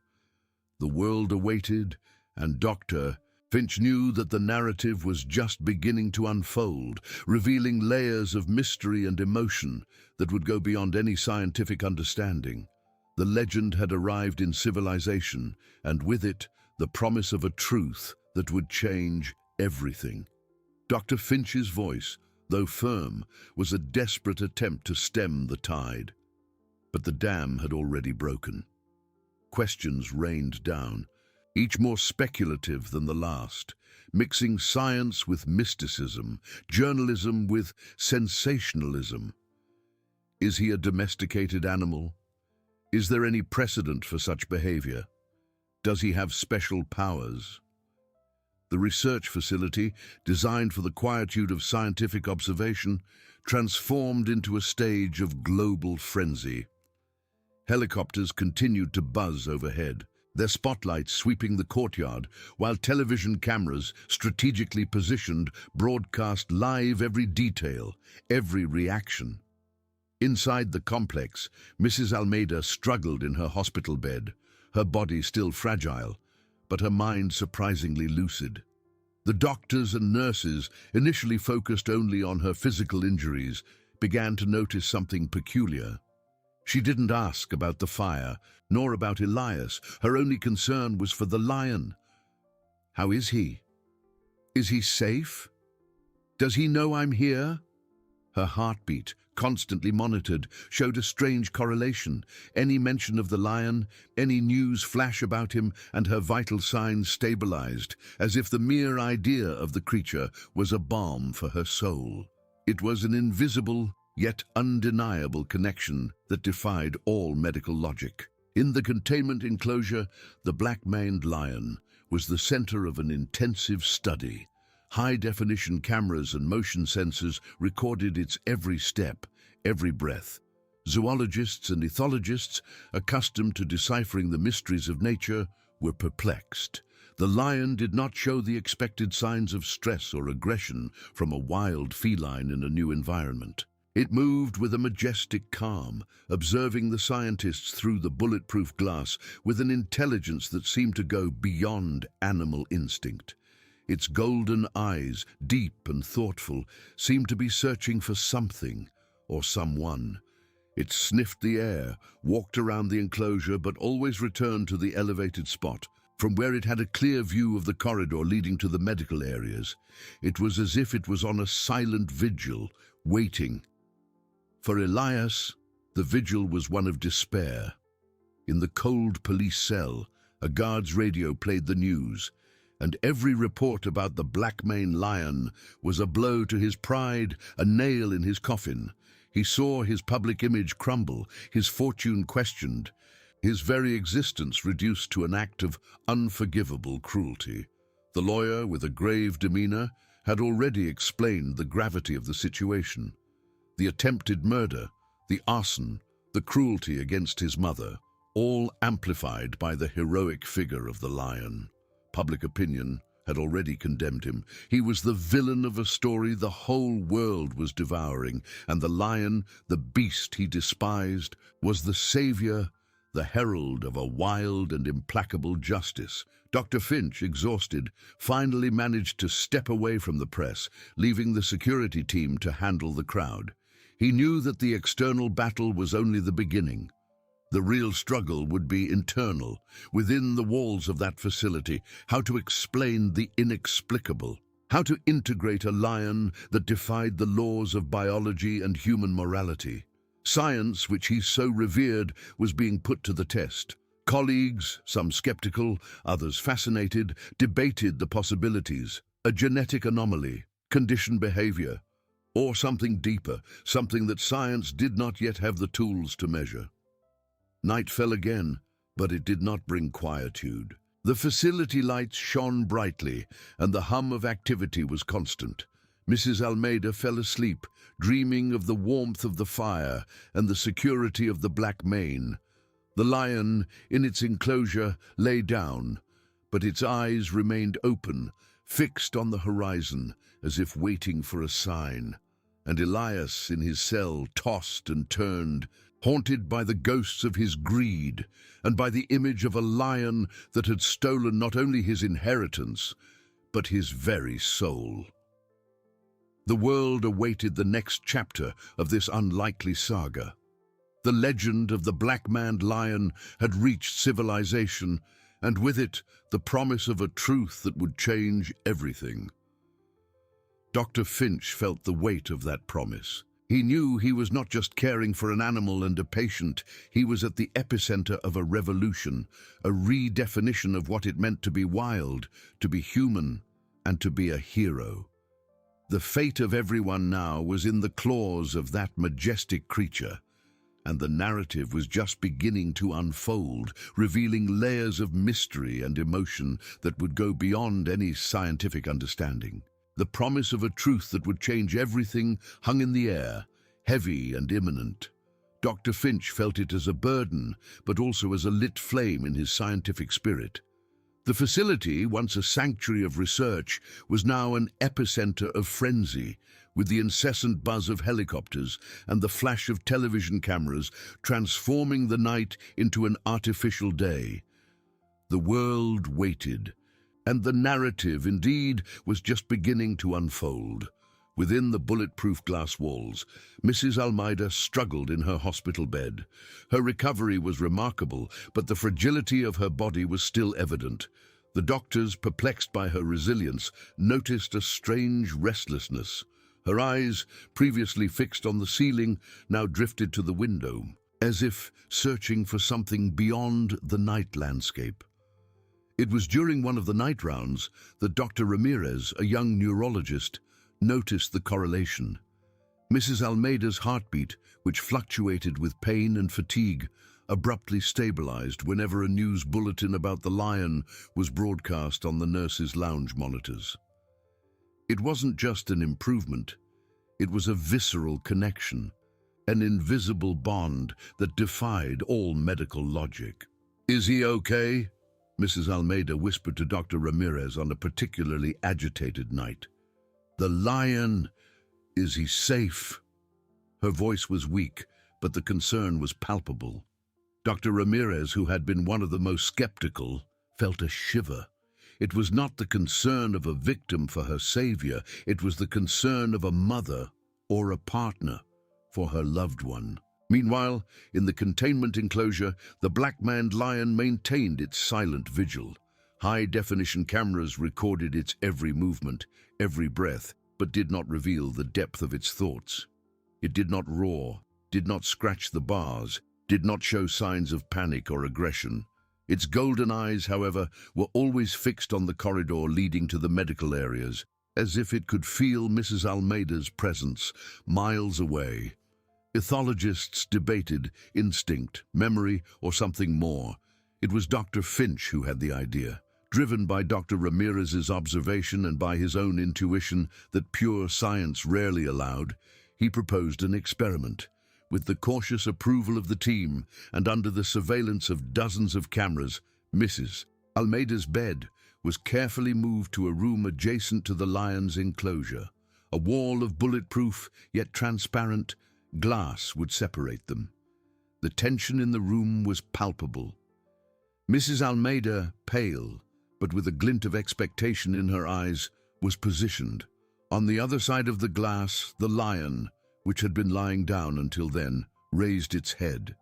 The world awaited, and Dr. Finch knew that the narrative was just beginning to unfold, revealing layers of mystery and emotion that would go beyond any scientific understanding. The legend had arrived in civilization, and with it, the promise of a truth that would change everything. Dr. Finch's voice, though firm, was a desperate attempt to stem the tide. But the dam had already broken. Questions rained down, each more speculative than the last, mixing science with mysticism, journalism with sensationalism. Is he a domesticated animal? Is there any precedent for such behavior? Does he have special powers? The research facility, designed for the quietude of scientific observation, transformed into a stage of global frenzy. Helicopters continued to buzz overhead, their spotlights sweeping the courtyard, while television cameras, strategically positioned, broadcast live every detail, every reaction. Inside the complex, Mrs. Almeida struggled in her hospital bed, her body still fragile, but her mind surprisingly lucid. The doctors and nurses, initially focused only on her physical injuries, began to notice something peculiar. She didn't ask about the fire, nor about Elias. Her only concern was for the lion. How is he? Is he safe? Does he know I'm here? Her heartbeat, constantly monitored, showed a strange correlation. Any mention of the lion, any news flash about him, and her vital signs stabilized, as if the mere idea of the creature was a balm for her soul. It was an invisible, yet undeniable connection that defied all medical logic. In the containment enclosure, the black-maned lion was the center of an intensive study. High-definition cameras and motion sensors recorded its every step, every breath. Zoologists and ethologists, accustomed to deciphering the mysteries of nature, were perplexed. The lion did not show the expected signs of stress or aggression from a wild feline in a new environment. It moved with a majestic calm, observing the scientists through the bulletproof glass with an intelligence that seemed to go beyond animal instinct. Its golden eyes, deep and thoughtful, seemed to be searching for something or someone. It sniffed the air, walked around the enclosure, but always returned to the elevated spot, from where it had a clear view of the corridor leading to the medical areas. It was as if it was on a silent vigil, waiting. For Elias, the vigil was one of despair. In the cold police cell, a guard's radio played the news, and every report about the black-maned lion was a blow to his pride, a nail in his coffin. He saw his public image crumble, his fortune questioned, his very existence reduced to an act of unforgivable cruelty. The lawyer, with a grave demeanor, had already explained the gravity of the situation. The attempted murder, the arson, the cruelty against his mother, all amplified by the heroic figure of the lion. Public opinion had already condemned him. He was the villain of a story the whole world was devouring, and the lion, the beast he despised, was the savior, the herald of a wild and implacable justice. Dr. Finch, exhausted, finally managed to step away from the press, leaving the security team to handle the crowd. He knew that the external battle was only the beginning. The real struggle would be internal, within the walls of that facility. How to explain the inexplicable. How to integrate a lion that defied the laws of biology and human morality. Science, which he so revered, was being put to the test. Colleagues, some skeptical, others fascinated, debated the possibilities. A genetic anomaly, conditioned behavior, or something deeper, something that science did not yet have the tools to measure. Night fell again, but it did not bring quietude. The facility lights shone brightly, and the hum of activity was constant. Mrs. Almeida fell asleep, dreaming of the warmth of the fire and the security of the black mane. The lion, in its enclosure, lay down, but its eyes remained open, fixed on the horizon, as if waiting for a sign. And Elias, in his cell, tossed and turned, haunted by the ghosts of his greed and by the image of a lion that had stolen not only his inheritance, but his very soul. The world awaited the next chapter of this unlikely saga. The legend of the black-maned lion had reached civilization, and with it the promise of a truth that would change everything. Dr. Finch felt the weight of that promise. He knew he was not just caring for an animal and a patient, he was at the epicenter of a revolution, a redefinition of what it meant to be wild, to be human, and to be a hero. The fate of everyone now was in the claws of that majestic creature, and the narrative was just beginning to unfold, revealing layers of mystery and emotion that would go beyond any scientific understanding. The promise of a truth that would change everything hung in the air, heavy and imminent. Dr. Finch felt it as a burden, but also as a lit flame in his scientific spirit. The facility, once a sanctuary of research, was now an epicenter of frenzy, with the incessant buzz of helicopters and the flash of television cameras transforming the night into an artificial day. The world waited, and the narrative, indeed, was just beginning to unfold. Within the bulletproof glass walls, Mrs. Almeida struggled in her hospital bed. Her recovery was remarkable, but the fragility of her body was still evident. The doctors, perplexed by her resilience, noticed a strange restlessness. Her eyes, previously fixed on the ceiling, now drifted to the window, as if searching for something beyond the night landscape. It was during one of the night rounds that Dr. Ramirez, a young neurologist, noticed the correlation. Mrs. Almeida's heartbeat, which fluctuated with pain and fatigue, abruptly stabilized whenever a news bulletin about the lion was broadcast on the nurse's lounge monitors. It wasn't just an improvement, it was a visceral connection, an invisible bond that defied all medical logic. "Is he okay?" Mrs. Almeida whispered to Dr. Ramirez on a particularly agitated night. "The lion, is he safe?" Her voice was weak, but the concern was palpable. Dr. Ramirez, who had been one of the most skeptical, felt a shiver. It was not the concern of a victim for her savior, it was the concern of a mother or a partner for her loved one. Meanwhile, in the containment enclosure, the black-maned lion maintained its silent vigil. High-definition cameras recorded its every movement, every breath, but did not reveal the depth of its thoughts. It did not roar, did not scratch the bars, did not show signs of panic or aggression. Its golden eyes, however, were always fixed on the corridor leading to the medical areas, as if it could feel Mrs. Almeida's presence miles away. Ethologists debated instinct, memory, or something more. It was Dr. Finch who had the idea, driven by Dr. Ramirez's observation and by his own intuition that pure science rarely allowed. He proposed an experiment. With the cautious approval of the team and under the surveillance of dozens of cameras, Mrs. Almeida's bed was carefully moved to a room adjacent to the lion's enclosure. A wall of bulletproof, yet transparent, glass would separate them. The tension in the room was palpable. Mrs. Almeida, pale, but with a glint of expectation in her eyes, was positioned. On the other side of the glass, the lion, which had been lying down until then, raised its head.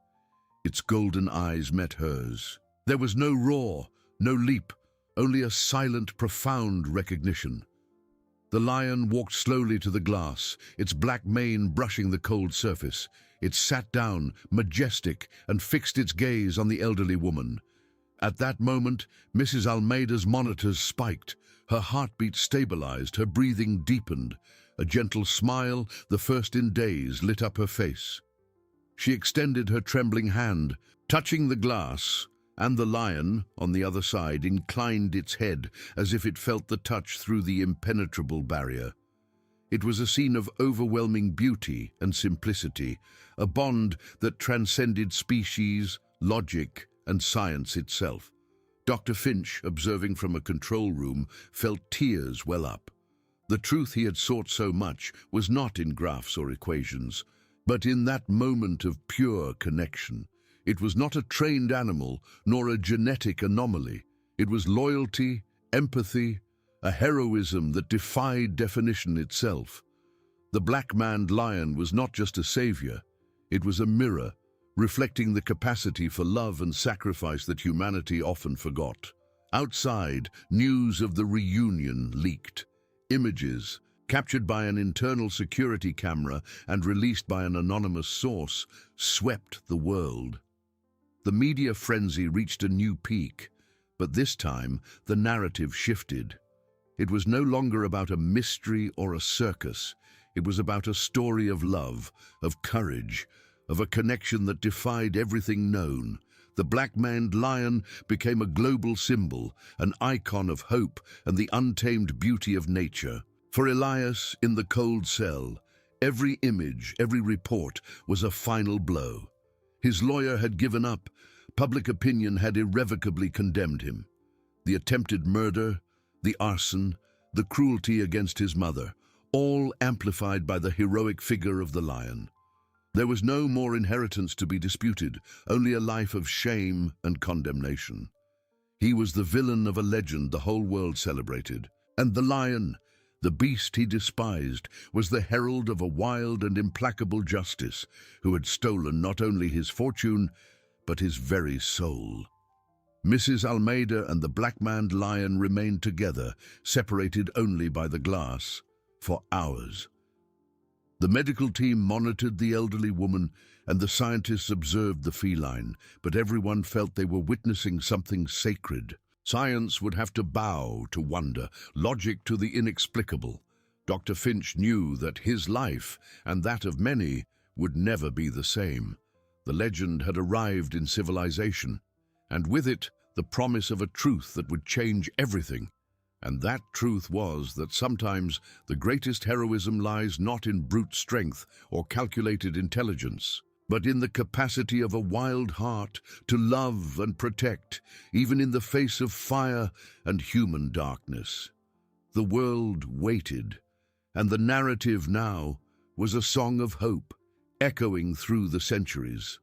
Its golden eyes met hers. There was no roar, no leap, only a silent, profound recognition. The lion walked slowly to the glass, its black mane brushing the cold surface. It sat down, majestic, and fixed its gaze on the elderly woman. At that moment, Mrs. Almeida's monitors spiked. Her heartbeat stabilized, her breathing deepened. A gentle smile, the first in days, lit up her face. She extended her trembling hand, touching the glass, and the lion, on the other side, inclined its head as if it felt the touch through the impenetrable barrier. It was a scene of overwhelming beauty and simplicity, a bond that transcended species, logic, and science itself. Dr. Finch, observing from a control room, felt tears well up. The truth he had sought so much was not in graphs or equations, but in that moment of pure connection. It was not a trained animal, nor a genetic anomaly. It was loyalty, empathy, a heroism that defied definition itself. The black-maned lion was not just a savior, it was a mirror, reflecting the capacity for love and sacrifice that humanity often forgot. Outside, news of the reunion leaked. Images, captured by an internal security camera and released by an anonymous source, swept the world. The media frenzy reached a new peak, but this time the narrative shifted. It was no longer about a mystery or a circus. It was about a story of love, of courage, of a connection that defied everything known. The black-maned lion became a global symbol, an icon of hope and the untamed beauty of nature. For Elias, in the cold cell, every image, every report was a final blow. His lawyer had given up. Public opinion had irrevocably condemned him. The attempted murder, the arson, the cruelty against his mother, all amplified by the heroic figure of the lion. There was no more inheritance to be disputed, only a life of shame and condemnation. He was the villain of a legend the whole world celebrated. And the lion, the beast he despised, was the herald of a wild and implacable justice who had stolen not only his fortune, but his very soul. Mrs. Almeida and the black-maned lion remained together, separated only by the glass, for hours. The medical team monitored the elderly woman and the scientists observed the feline, but everyone felt they were witnessing something sacred. Science would have to bow to wonder, logic to the inexplicable. Dr. Finch knew that his life, and that of many, would never be the same. The legend had arrived in civilization, and with it, the promise of a truth that would change everything. And that truth was that sometimes the greatest heroism lies not in brute strength or calculated intelligence, but in the capacity of a wild heart to love and protect, even in the face of fire and human darkness. The world waited, and the narrative now was a song of hope, echoing through the centuries.